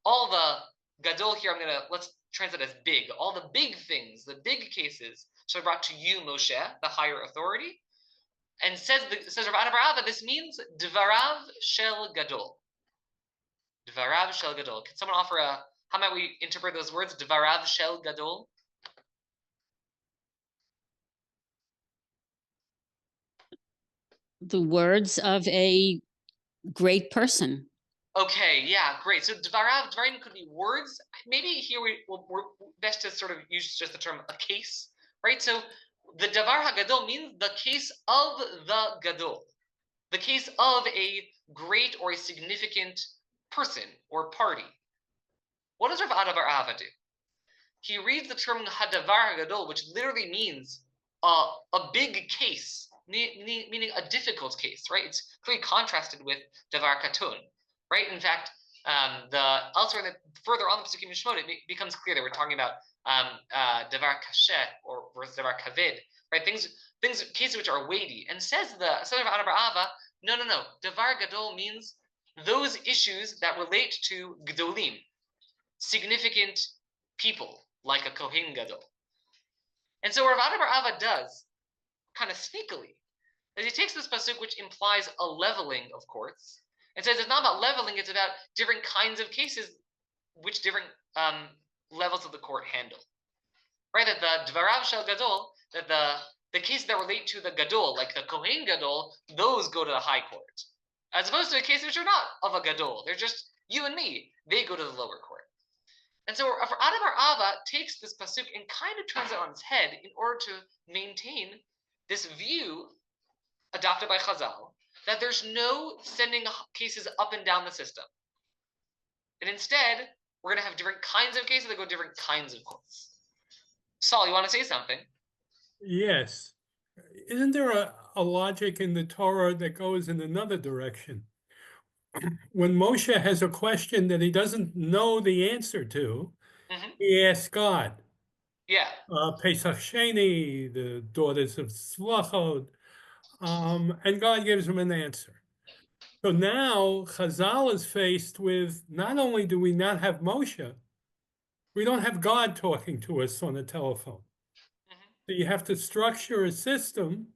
All the gadol here, let's translate as big. All the big things, the big cases, shall be brought to you, Moshe, the higher authority. And says Rav Bar Ava, this means Dvarav Shel Gadol. Dvarav Shel Gadol. Can someone offer how might we interpret those words? Dvarav Shel Gadol. The words of a great person. Okay, yeah, great. So Dvarim could be words. Maybe here we're best to sort of use just the term a case, right? So the Davar HaGadol means the case of the Gadol, the case of a great or a significant person or party. What does Rav Adavar Ava do? He reads the term Hadavar HaGadol, which literally means a big case, meaning a difficult case, right? It's clearly contrasted with Davar Katun. Right. In fact, elsewhere further on the Pesukim Shemot, it becomes clear that we're talking about davar kashet or versus davar kaved, right? Cases which are weighty. And says of Adavar Ava, no. Davar gadol means those issues that relate to gdolim, significant people like a kohen gadol. And so what Adavar Ava does, kind of sneakily, is he takes this pasuk which implies a leveling of courts. It says it's not about leveling, it's about different kinds of cases which different levels of the court handle. Right? That the Dvarav Shel Gadol, that the cases that relate to the Gadol, like the Kohen Gadol, those go to the high court. As opposed to the cases which are not of a Gadol. They're just you and me. They go to the lower court. And so Adavar Ava takes this pasuk and kind of turns it on its head in order to maintain this view adopted by Chazal, that there's no sending cases up and down the system. And instead, we're going to have different kinds of cases that go to different kinds of courts. Saul, you want to say something? Yes. Isn't there a logic in the Torah that goes in another direction? When Moshe has a question that he doesn't know the answer to, he asks God. Yeah. Pesach Sheni, the daughters of Tzlachot, and God gives him an answer. So now Chazal is faced with, not only do we not have Moshe, we don't have God talking to us on the telephone. So you have to structure a system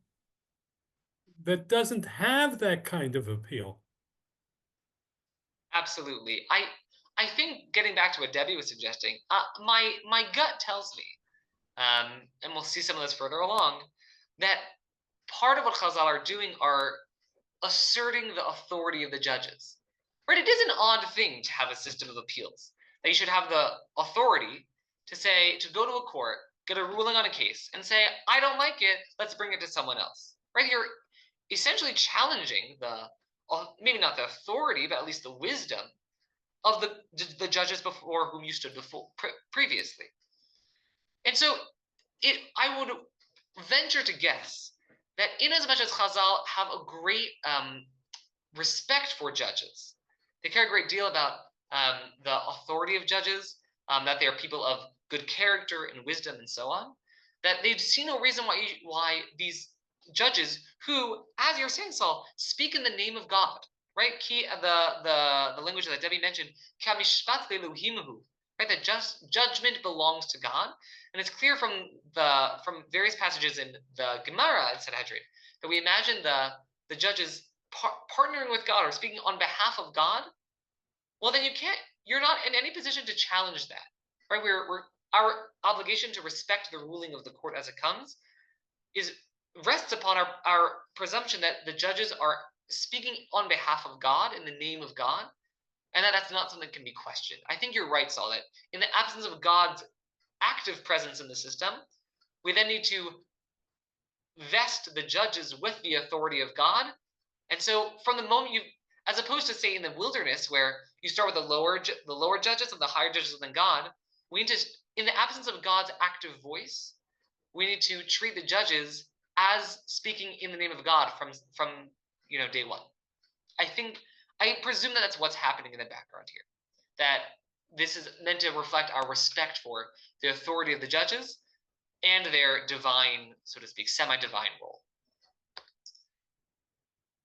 that doesn't have that kind of appeal. Absolutely. I think getting back to what Debbie was suggesting, my gut tells me, and we'll see some of this further along, that part of what Chazal are doing are asserting the authority of the judges. Right? It is an odd thing to have a system of appeals. That you should have the authority to go to a court, get a ruling on a case, and say, I don't like it, let's bring it to someone else. Right? You're essentially challenging maybe not the authority, but at least the wisdom of the judges before whom you stood before previously. And so I would venture to guess that in as much as Chazal have a great respect for judges, they care a great deal about the authority of judges, that they are people of good character and wisdom and so on, that they see no reason why these judges who, as you're saying, Saul, speak in the name of God, right? The language that Debbie mentioned, right? That judgment belongs to God. And it's clear from various passages in the Gemara in Sanhedrin that we imagine the judges partnering with God or speaking on behalf of God. Well, then you're not in any position to challenge that, right? Our obligation to respect the ruling of the court as it comes rests upon our presumption that the judges are speaking on behalf of God in the name of God, and that's not something that can be questioned. I think you're right, Saul, that in the absence of God's active presence in the system, we then need to vest the judges with the authority of God. And so from the moment as opposed to say in the wilderness where you start with the lower judges and the higher judges than God, we need to, in the absence of God's active voice, we need to treat the judges as speaking in the name of God from day one. I presume that that's what's happening in the background here, that this is meant to reflect our respect for the authority of the judges and their divine, so to speak, semi-divine role.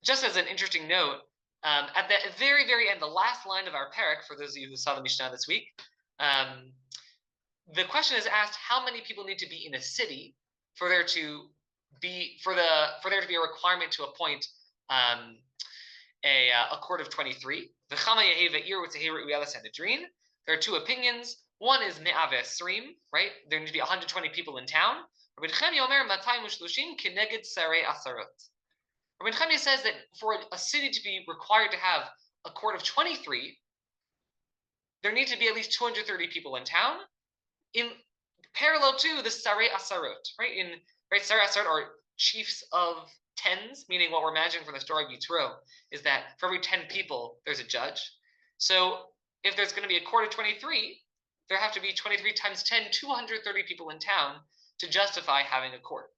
Just as an interesting note, at the very, very end, the last line of our parak, for those of you who saw the Mishnah this week, the question is asked, how many people need to be in a city for there to for there to be a requirement to appoint a court of 23. There are two opinions. One is me'av esrim, right? There need to be 120 people in town. Rabbi Nechemia says that for a city to be required to have a court of 23, there need to be at least 230 people in town, in parallel to the Sarei Asarot, right? Sarei Asarot are chiefs of tens, meaning what we're imagining from the story of Yitro is that for every 10 people, there's a judge. So if there's going to be a court of 23, there have to be 23 times 10, 230 people in town to justify having a court.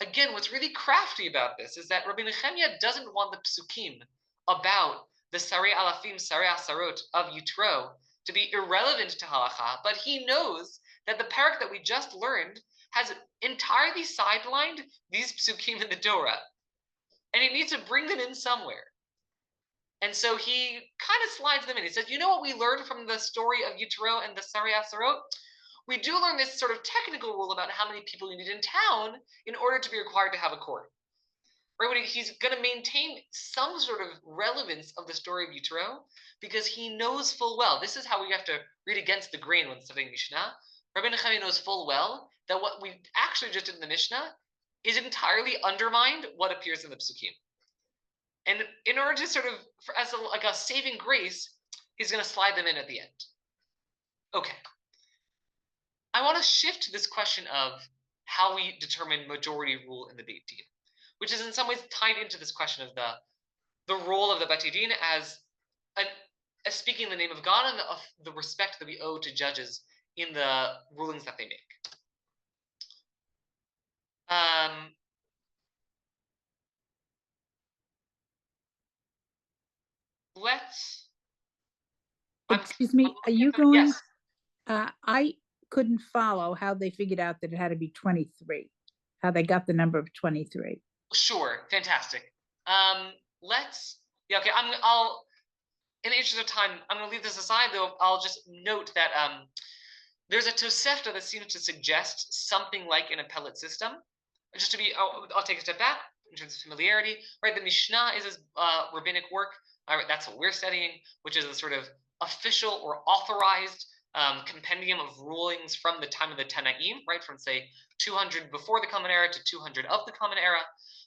Again, what's really crafty about this is that Rabbi Nechemia doesn't want the psukim about the Sarei Alafim, Sarei Asarot of Yitro to be irrelevant to halacha, but he knows that the parak that we just learned has entirely sidelined these psukim in the Torah, and he needs to bring them in somewhere. And so he kind of slides them in. He says, you know what we learned from the story of Yitro and the Sarei Asarot? We do learn this sort of technical rule about how many people you need in town in order to be required to have a court. Right? He's going to maintain some sort of relevance of the story of Yitro because he knows full well. This is how we have to read against the grain when studying Mishnah. Rabbi Nechemia knows full well that what we actually just did in the Mishnah is entirely undermined what appears in the Psukim. And in order to sort of, as a saving grace, he's going to slide them in at the end. Okay. I want to shift to this question of how we determine majority rule in the Beit Din, which is in some ways tied into this question of the role of the Beit Din as speaking in the name of God and the respect that we owe to judges in the rulings that they make. Excuse me, are you going? Yes. I couldn't follow how they figured out that it had to be 23, how they got the number of 23. Sure, fantastic. Okay, in the interest of time, I'm going to leave this aside, though. I'll just note that there's a Tosefta that seems to suggest something like an appellate system. Just to be, I'll take a step back in terms of familiarity, right? The Mishnah is his rabbinic work. That's what we're studying, which is a sort of official or authorized compendium of rulings from the time of the Tanaim, right? From, say, 200 before the Common Era to 200 of the Common Era.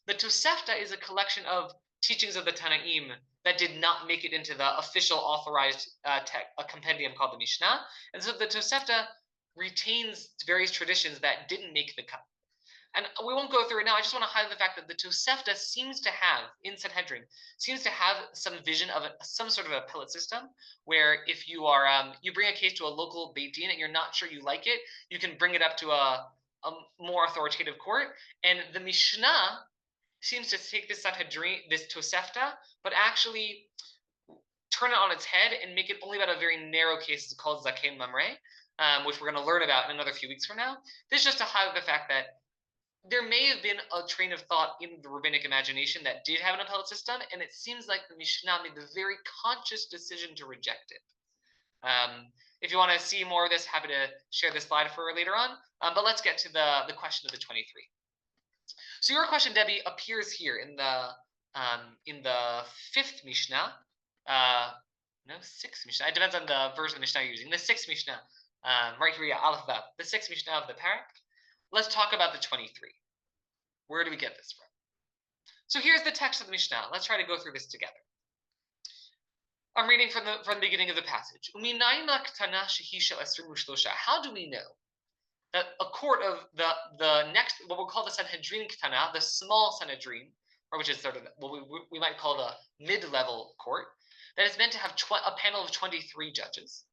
The Tosefta is a collection of teachings of the Tanaim that did not make it into the official authorized a compendium called the Mishnah. And so the Tosefta retains various traditions that didn't make the cut. And we won't go through it now. I just want to highlight the fact that the Tosefta seems to have, in Sanhedrin, seems to have some vision of some sort of appellate system, where if you are you bring a case to a local Beit Din and you're not sure you like it, you can bring it up to a more authoritative court. And the Mishnah seems to take this Sanhedrin, this Tosefta, but actually turn it on its head and make it only about a very narrow case called Zaken Mamre, which we're going to learn about in another few weeks from now. This is just to highlight the fact that there may have been a train of thought in the rabbinic imagination that did have an appellate system, and it seems like the Mishnah made the very conscious decision to reject it. If you want to see more of this, happy to share this slide for later on. But let's get to the question of the 23. So your question, Debbie, appears here in the fifth Mishnah. No, sixth Mishnah. It depends on the version of the Mishnah you're using. The sixth Mishnah, right here, Aleph Vav, the sixth Mishnah of the parak. Let's talk about the 23. Where do we get this from? So here's the text of the Mishnah. Let's try to go through this together. I'm reading from the beginning of the passage. How do we know that a court of the next, what we'll call the Sanhedrin Ktana, the small Sanhedrin, or which is sort of what we might call the mid-level court, that is meant to have a panel of 23 judges.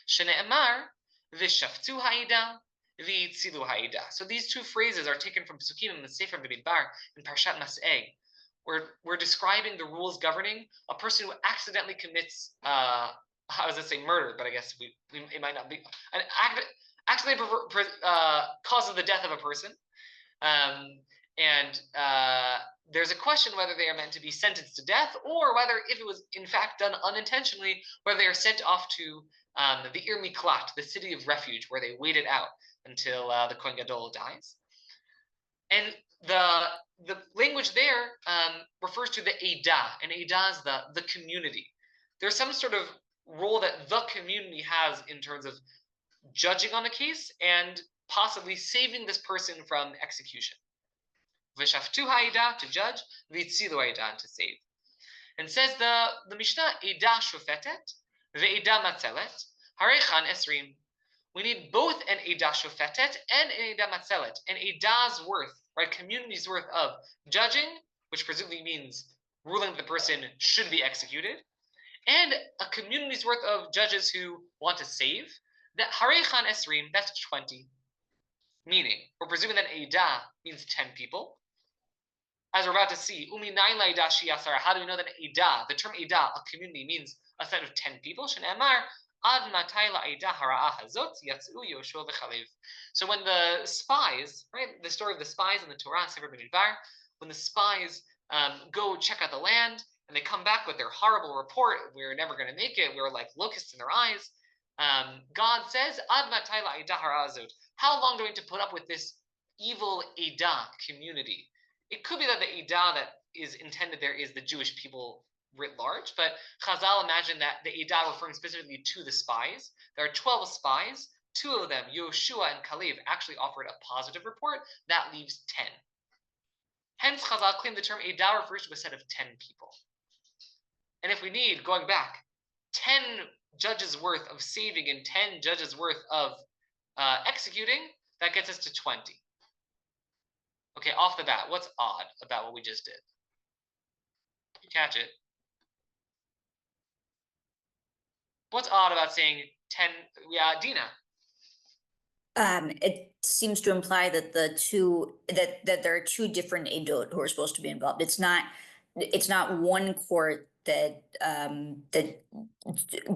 Shene'emar v'shaftu ha'ida v'yitzilu ha'ida. So these two phrases are taken from Psukim in the Sefer B'Midbar in Parshat Mas'eh, where we're describing the rules governing a person who accidentally commits, I was going to say murder, but I guess it might not be, an accidentally causes the death of a person. There's a question whether they are meant to be sentenced to death, or whether, if it was in fact done unintentionally, whether they are sent off to the Ir Miklat, the city of refuge, where they wait it out until the Kohen Gadol dies. And the language there refers to the Eidah, and Eidah is the community. There's some sort of role that the community has in terms of judging on a case and possibly saving this person from execution. V'shaftu ha'edah, to judge, v'itzilu ha'edah, to save. And says the Mishnah, Eidah shofetet, ve'eidah matzelet, harechan esrim. We need both an Eidah shofetet and an Eidah matzelet, an Eidah's worth, right, community's worth of judging, which presumably means ruling that the person should be executed, and a community's worth of judges who want to save. That harechan esrim, that's 20. Meaning, we're presuming that Eidah means 10 people. As we're about to see, how do we know that Eidah, the term Eidah, a community, means a set of 10 people? So when the spies, right, the story of the spies in the Torah, Sefer Bamidbar, when the spies go check out the land and they come back with their horrible report, we're never going to make it, we're like locusts in their eyes, God says, how long do we need to put up with this evil Eidah community? It could be that the Eidah that is intended there is the Jewish people writ large, but Chazal imagine that the Eidah referring specifically to the spies. There are 12 spies. 2 of them, Yoshua and Kalev, actually offered a positive report. That leaves 10. Hence, Chazal claim the term Eidah refers to a set of 10 people. And if we need, going back, 10 judges worth of saving and 10 judges worth of executing, that gets us to 20. Okay, off the bat, what's odd about what we just did? You catch it. What's odd about saying 10? Yeah, Dina. It seems to imply that that there are 2 different Eidot who are supposed to be involved. It's not one court that that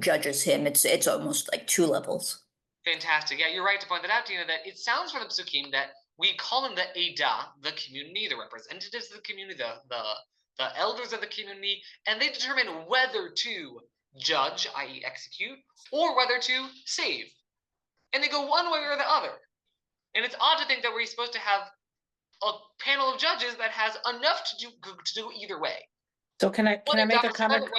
judges him. It's almost like 2 levels. Fantastic. Yeah, you're right to point that out, Dina, that it sounds from the Psukim that we call them the Eidah, the community, the representatives of the community, the elders of the community, and they determine whether to judge, i.e. execute, or whether to save. And they go one way or the other. And it's odd to think that we're supposed to have a panel of judges that has enough to do either way. So can I make a comment?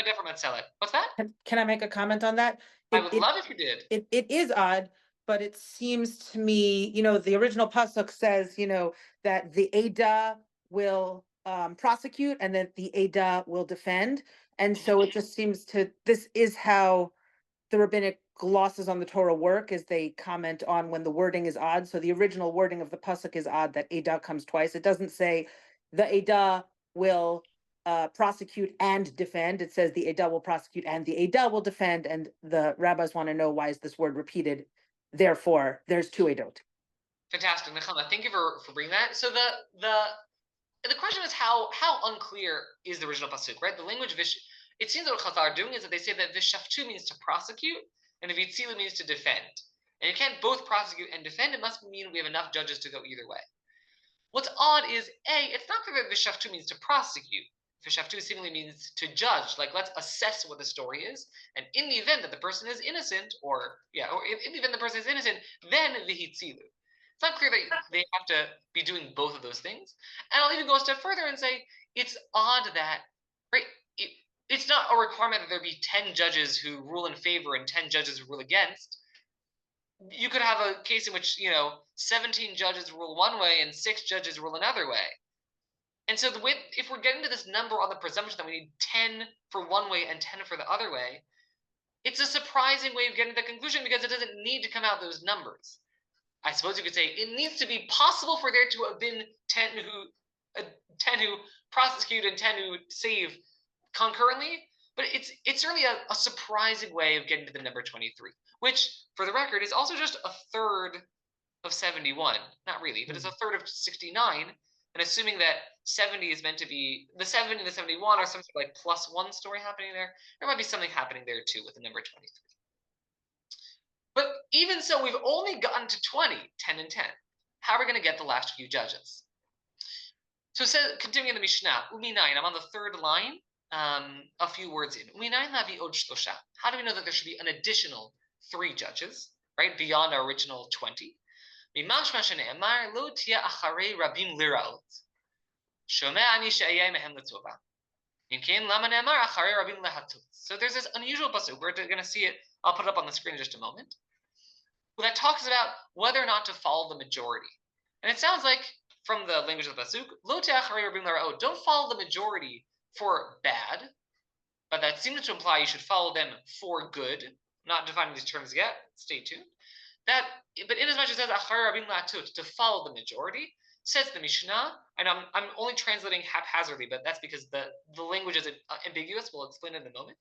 What's that? Can I make a comment on that? I would love if you did. It is odd, but it seems to me, the original pasuk says, that the Eidah will prosecute and that the Eidah will defend. And so it just seems this is how the rabbinic glosses on the Torah work, is they comment on when the wording is odd. So the original wording of the pasuk is odd, that Eidah comes twice. It doesn't say the Eidah will prosecute and defend. It says the Eidah will prosecute and the Eidah will defend. And the rabbis want to know, why is this word repeated? Therefore, there's 2 Eidot. Fantastic, Nechama. Thank you for bringing that. So the question is how unclear is the original pasuk, right? The language it seems that what Chazal are doing is that they say that vishaftu means to prosecute and vitzilu means to defend. And you can't both prosecute and defend. It must mean we have enough judges to go either way. What's odd is, it's not clear that vishaftu means to prosecute. Vishaftu seemingly means to judge, like let's assess what the story is, and in the event that the person is innocent, or in the event the person is innocent, then vihitzilu. It's not clear that they have to be doing both of those things. And I'll even go a step further and say it's odd that, right, it's not a requirement that there be 10 judges who rule in favor and 10 judges who rule against. You could have a case in which 17 judges rule one way and 6 judges rule another way. And so if we're getting to this number on the presumption that we need 10 for one way and 10 for the other way, it's a surprising way of getting to the conclusion, because it doesn't need to come out those numbers. I suppose you could say it needs to be possible for there to have been 10 who prosecute and 10 who save concurrently, but it's certainly a surprising way of getting to the number 23, which, for the record, is also just a third of 71. Not really, but it's a third of 69. And assuming that 70 is meant to be, the 70 and the 71 are some sort of like +1 story happening there, there might be something happening there too with the number 23. But even so, we've only gotten to 20, 10 and 10. How are we going to get the last few judges? So it says, continuing in the Mishnah, Uminayin, I'm on the 3rd line, a few words in. Uminayin lavi od shlosha. How do we know that there should be an additional 3 judges, right, beyond our original 20? ממשמע שנאמר, לא תהיה אחרי רבים לרעות. שומע אני שאהיה מהם לטובה. אם כן, למה נאמר אחרי רבים להטות? So there's this unusual pasuk. We're going to see it. I'll put it up on the screen in just a moment. That talks about whether or not to follow the majority. And it sounds like, from the language of the pasuk, lo te'eh acharei rabim l'ra'ot, don't follow the majority for bad, but that seems to imply you should follow them for good. I'm not defining these terms yet. Stay tuned. But in as much as it says acharei rabim l'atut, to follow the majority, says the Mishnah, and I'm only translating haphazardly, but that's because the language is ambiguous. We'll explain it in a moment.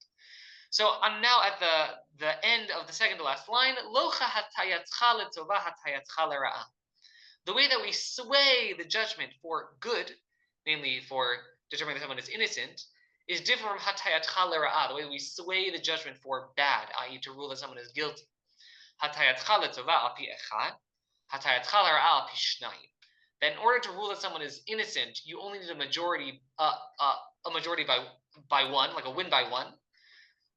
So I'm now at the end of the second to last line. Locha hatayatzcha letovah hatayatzcha lera'ah. The way that we sway the judgment for good, namely for determining that someone is innocent, is different from hatayatzcha lera'ah, the way we sway the judgment for bad, i.e. to rule that someone is guilty. Hatayatzcha letovah al pi echad, hatayatzcha lera'ah al pi shnayim. That in order to rule that someone is innocent, you only need a majority by one, like a win by one.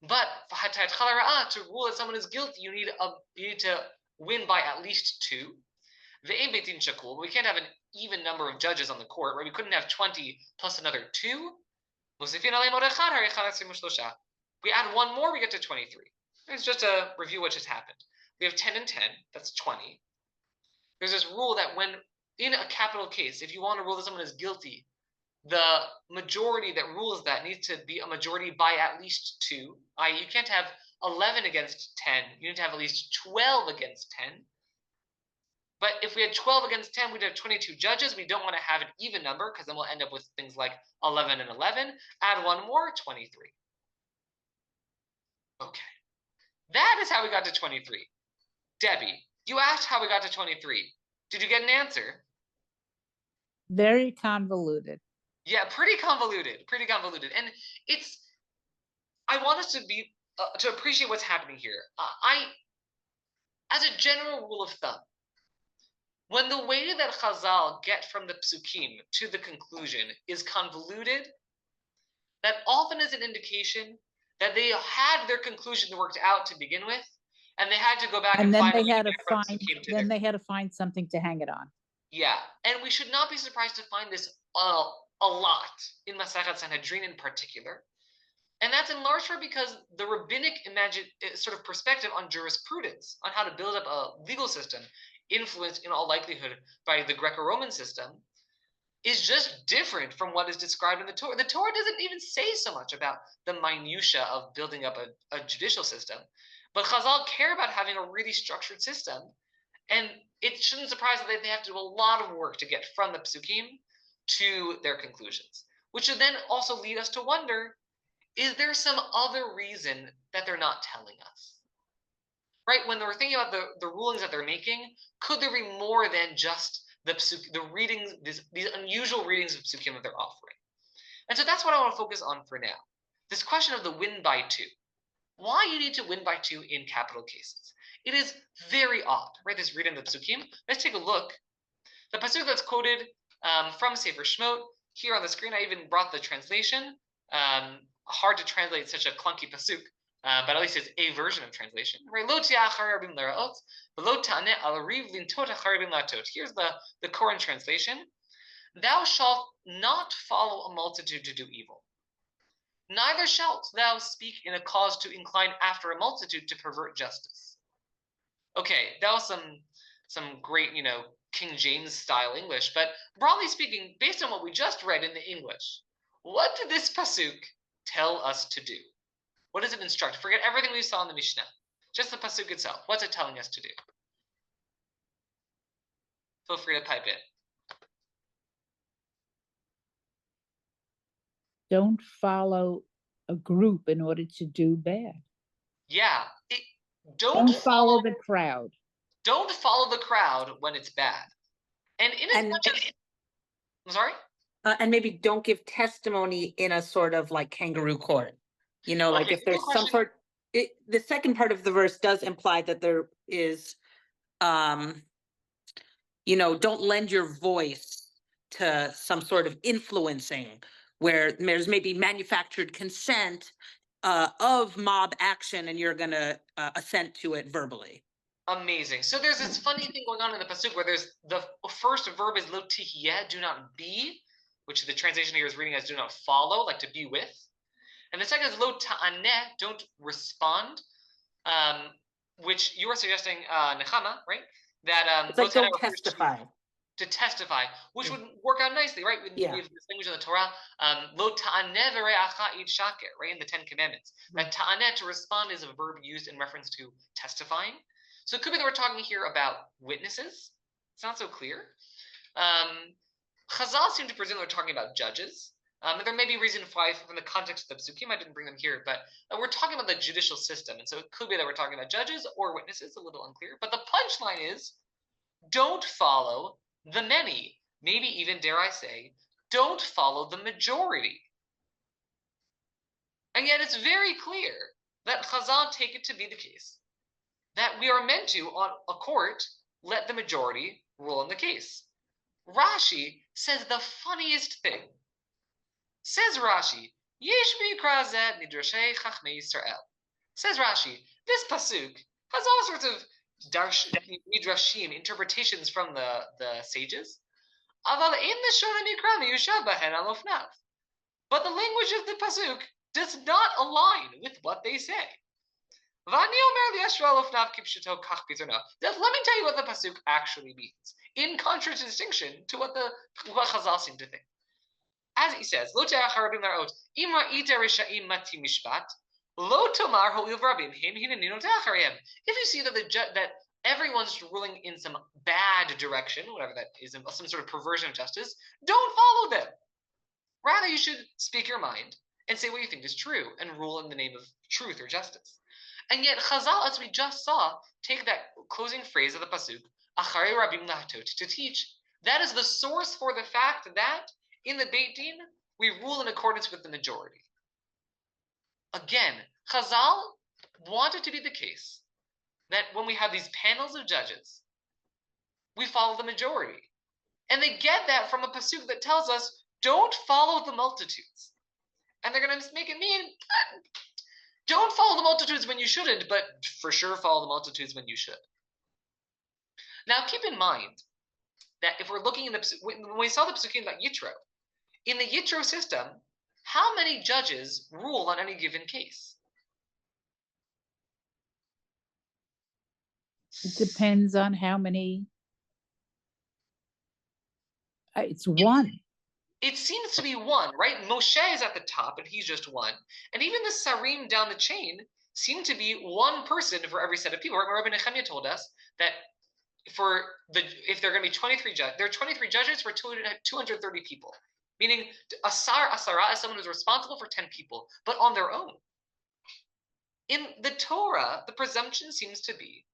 But to rule that someone is guilty, you need to win by at least two. We can't have an even number of judges on the court, right? We couldn't have 20 plus another 2. We add one more, we get to 23. It's just a review what just happened. We have 10 and 10, that's 20. There's this rule that when in a capital case, if you want to rule that someone is guilty, the majority that rules that needs to be a majority by at least 2. I.e., you can't have 11 against 10. You need to have at least 12 against 10. But if we had 12 against 10, we'd have 22 judges. We don't want to have an even number because then we'll end up with things like 11 and 11. Add one more, 23. Okay. That is how we got to 23. Debbie, you asked how we got to 23. Did you get an answer? Very convoluted. Yeah, pretty convoluted. And I want us to appreciate what's happening here. As a general rule of thumb, when the way that Chazal get from the psukim to the conclusion is convoluted, that often is an indication that they had their conclusion worked out to begin with, and they had to go back and then find they had to find then they had to find something to hang it on. Yeah, and we should not be surprised to find this a lot in Masechet Sanhedrin in particular. And that's in large part because the rabbinic sort of perspective on jurisprudence, on how to build up a legal system, influenced in all likelihood by the Greco-Roman system, is just different from what is described in the Torah. The Torah doesn't even say so much about the minutia of building up a judicial system, but Chazal care about having a really structured system, and it shouldn't surprise that they have to do a lot of work to get from the psukim to their conclusions, which should then also lead us to wonder, is there some other reason that they're not telling us? Right? When we're thinking about the rulings that they're making, could there be more than just the readings, these unusual readings of psukim that they're offering? And so that's what I want to focus on for now. This question of the win by 2. Why you need to win by 2 in capital cases. It is very odd, right? This reading of the psukim. Let's take a look. The pasuk that's quoted from Sefer Shemot, here on the screen, I even brought the translation. Hard to translate such a clunky pasuk, but at least it's a version of translation. Right? Here's the Koran translation. Thou shalt not follow a multitude to do evil. Neither shalt thou speak in a cause to incline after a multitude to pervert justice. Okay, that was some great, King James style English, but broadly speaking, based on what we just read in the English, what did this pasuk tell us to do? What does it instruct? Forget everything we saw in the Mishnah. Just the pasuk itself. What's it telling us to do? Feel free to pipe in. Don't follow a group in order to do bad. Yeah. Don't follow the crowd. Don't follow the crowd when it's bad. And I'm sorry? And maybe don't give testimony in a sort of like kangaroo court. Like if there's some sort, the second part of the verse does imply that there is, don't lend your voice to some sort of influencing where there's maybe manufactured consent of mob action and you're going to assent to it verbally. Amazing. So there's this funny thing going on in the pasuk where there's the first verb is lo tihyeh, do not be, which the translation here is reading as do not follow, like to be with. And the second is lo ta'aneh, don't respond, which you are suggesting, Nechama, right? That It's like lo don't ta'aneh refers testify. to testify, which would work out nicely, right? We Yeah. have this language in the Torah, lo ta'aneh v're'acha id shaker, right? In the 10 Commandments. That ta'aneh, to respond, is a verb used in reference to testifying. So it could be that we're talking here about witnesses. It's not so clear. Chazal seem to presume they're talking about judges. And there may be reason why, from the context of the psukim, I didn't bring them here, but we're talking about the judicial system. And so it could be that we're talking about judges or witnesses, a little unclear. But the punchline is, don't follow the many. Maybe even, dare I say, don't follow the majority. And yet it's very clear that Chazal take it to be the case that we are meant to, on a court, let the majority rule on the case. Rashi says the funniest thing. Says Rashi, Yesh mikra zeh midrashei chachmei Yisrael. Says Rashi, this pasuk has all sorts of midrashim, interpretations from the sages. Aval in the shona mikra miyushav bahen al ofnav. But the language of the pasuk does not align with what they say. Let me tell you what the pasuk actually means, in contradistinction to what Chazal seem to think. As he says, Lo if you see that everyone's ruling in some bad direction, whatever that is, some sort of perversion of justice, don't follow them. Rather, you should speak your mind and say what you think is true and rule in the name of truth or justice. And yet, Chazal, as we just saw, take that closing phrase of the pasuk, "Acharei rabim lahatot," to teach. That is the source for the fact that in the Beit Din we rule in accordance with the majority. Again, Chazal wanted to be the case that when we have these panels of judges, we follow the majority, and they get that from a pasuk that tells us don't follow the multitudes, and they're going to make it mean. Don't follow the multitudes when you shouldn't, but for sure follow the multitudes when you should. Now, keep in mind that if we're looking in when we saw the psukim about Yitro, in the Yitro system, how many judges rule on any given case? It depends on how many. It's one. It seems to be one, right? Moshe is at the top, and he's just one. And even the Sarim down the chain seem to be one person for every set of people. Rabbi Nechemia told us that if there are going to be 23 judges, there are 23 judges for 230 people. Meaning, Asara is someone who's responsible for 10 people, but on their own. In the Torah, the presumption seems to be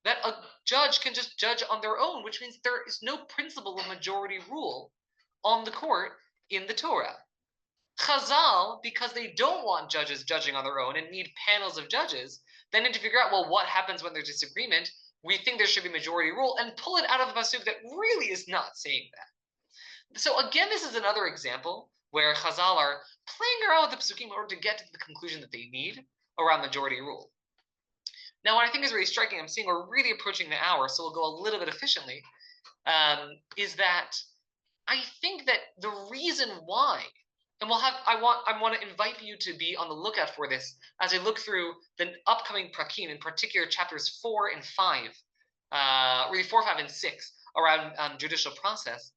that a judge can just judge on their own, which means there is no principle of majority rule on the court in the Torah. Chazal, because they don't want judges judging on their own and need panels of judges, then need to figure out, well, what happens when there's disagreement? We think there should be majority rule, and pull it out of the pasuk that really is not saying that. So again, this is another example where Chazal are playing around with the psukim in order to get to the conclusion that they need around majority rule. Now, what I think is really striking, I'm seeing we're really approaching the hour, so we'll go a little bit efficiently, is that I think that the reason why, and I want to invite you to be on the lookout for this as I look through the upcoming prakim, in particular chapters 4 and 5, really 4, 5, and 6 around judicial process,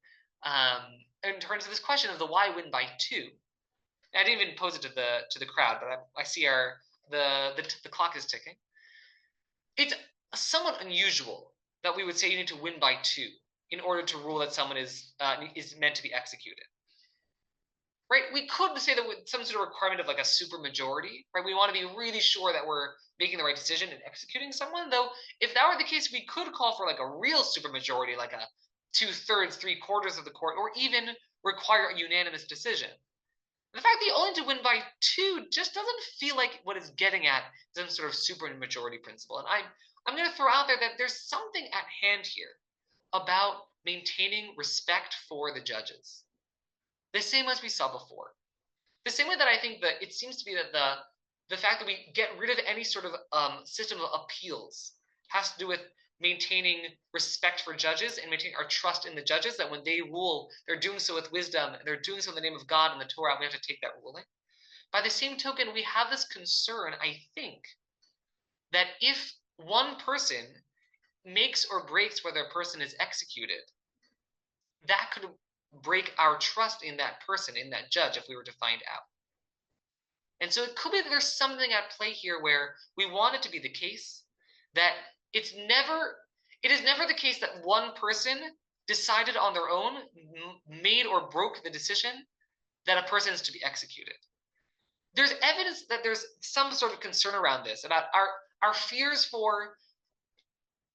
in terms of this question of the why win by 2. I didn't even pose it to the crowd, but I see the clock is ticking. It's somewhat unusual that we would say you need to win by 2 in order to rule that someone is meant to be executed. Right? We could say that with some sort of requirement of like a super majority, right? We want to be really sure that we're making the right decision and executing someone. Though, if that were the case, we could call for like a real super majority, like a 2/3, 3/4 of the court, or even require a unanimous decision. The fact that you only need to win by 2 just doesn't feel like what it's getting at some sort of super majority principle. And I'm going to throw out there that there's something at hand here about maintaining respect for the judges. The same as we saw before. The same way that I think that it seems to be that the fact that we get rid of any sort of system of appeals has to do with maintaining respect for judges and maintaining our trust in the judges, that when they rule, they're doing so with wisdom, and they're doing so in the name of God and the Torah, we have to take that ruling. By the same token, we have this concern, I think, that if one person makes or breaks whether a person is executed, that could break our trust in that person, in that judge, if we were to find out. And so it could be that there's something at play here where we want it to be the case that it is never the case that one person decided on their own, made or broke the decision that a person is to be executed. There's evidence that there's some sort of concern around this, about our fears for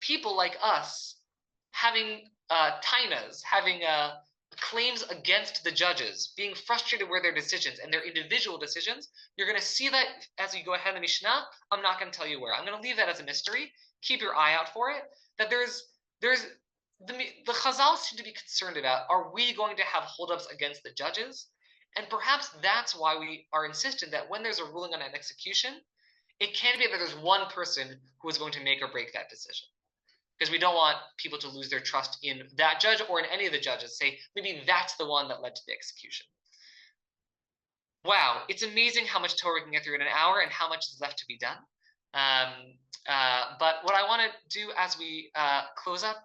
people like us having tainas, having claims against the judges, being frustrated with their decisions and their individual decisions. You're going to see that as you go ahead in the Mishnah. I'm not going to tell you where. I'm going to leave that as a mystery. Keep your eye out for it. That there's the Chazal seem to be concerned about, are we going to have holdups against the judges? And perhaps that's why we are insistent that when there's a ruling on an execution, it can't be that there's one person who is going to make or break that decision. Because we don't want people to lose their trust in that judge or in any of the judges. Say, maybe that's the one that led to the execution. Wow, it's amazing how much Torah we can get through in an hour and how much is left to be done. But what I want to do as we close up,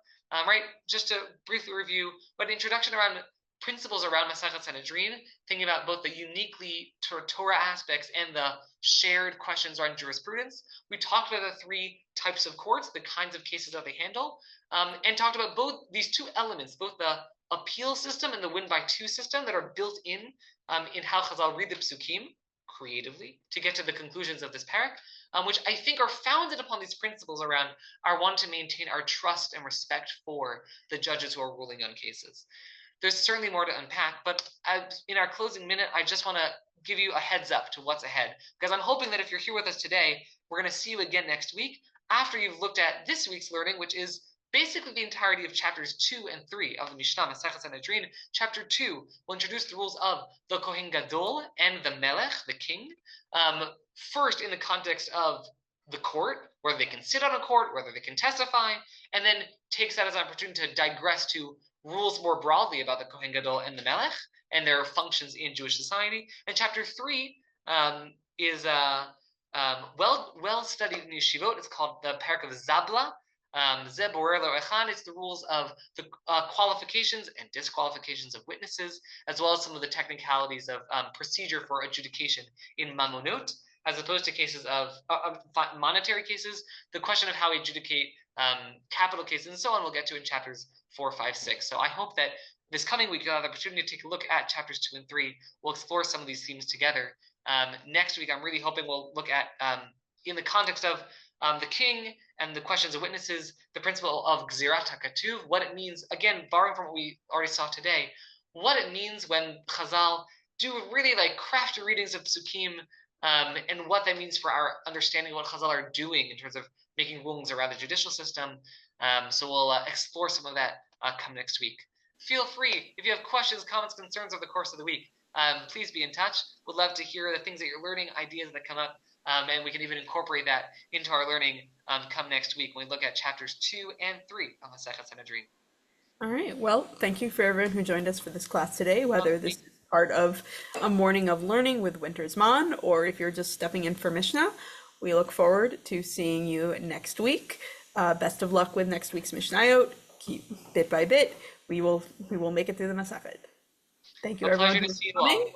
just to briefly review, but an introduction around principles around Masechet Sanhedrin, thinking about both the uniquely Torah aspects and the shared questions around jurisprudence. We talked about the three types of courts, the kinds of cases that they handle, and talked about both these two elements, both the appeal system and the win by two system that are built in how Chazal read the Psukim creatively to get to the conclusions of this parak, which I think are founded upon these principles around our want to maintain our trust and respect for the judges who are ruling on cases. There's certainly more to unpack, but in our closing minute, I just want to give you a heads up to what's ahead, because I'm hoping that if you're here with us today, we're going to see you again next week after you've looked at this week's learning, which is basically the entirety of chapters 2 and 3 of the Mishnah, Masechet Sanhedrin. Chapter 2 will introduce the rules of the Kohen Gadol and the Melech, the king, first in the context of the court, whether they can sit on a court, whether they can testify, and then takes that as an opportunity to digress to rules more broadly about the Kohen Gadol and the Melech and their functions in Jewish society. And chapter 3 is well studied in yeshivot. It's called the Parak of Zabla. It's the rules of the qualifications and disqualifications of witnesses, as well as some of the technicalities of procedure for adjudication in mamonot, as opposed to cases of monetary cases. The question of how we adjudicate capital cases and so on we'll get to in chapters 4, 5, 6. So I hope that this coming week you'll have the opportunity to take a look at chapters 2 and 3. We'll explore some of these themes together. Next week, I'm really hoping we'll look at, in the context of the king and the questions of witnesses, the principle of Gzirat HaKatuv, what it means, again, borrowing from what we already saw today, what it means when Chazal do really crafty readings of Psukim, and what that means for our understanding of what Chazal are doing in terms of making rulings around the judicial system. So we'll explore some of that come next week. Feel free, if you have questions, comments, concerns over the course of the week, please be in touch. We'd love to hear the things that you're learning, ideas that come up, and we can even incorporate that into our learning come next week when we look at chapters 2 and 3 of Masechet Sanhedrin. All right. Well, thank you for everyone who joined us for this class today, whether this is part of a morning of learning with Winter's Mon, or if you're just stepping in for Mishnah. We look forward to seeing you next week. Best of luck with next week's mishnayot. Keep bit by bit. We will make it through the Masechet. Thank you, everyone. Pleasure to see you all.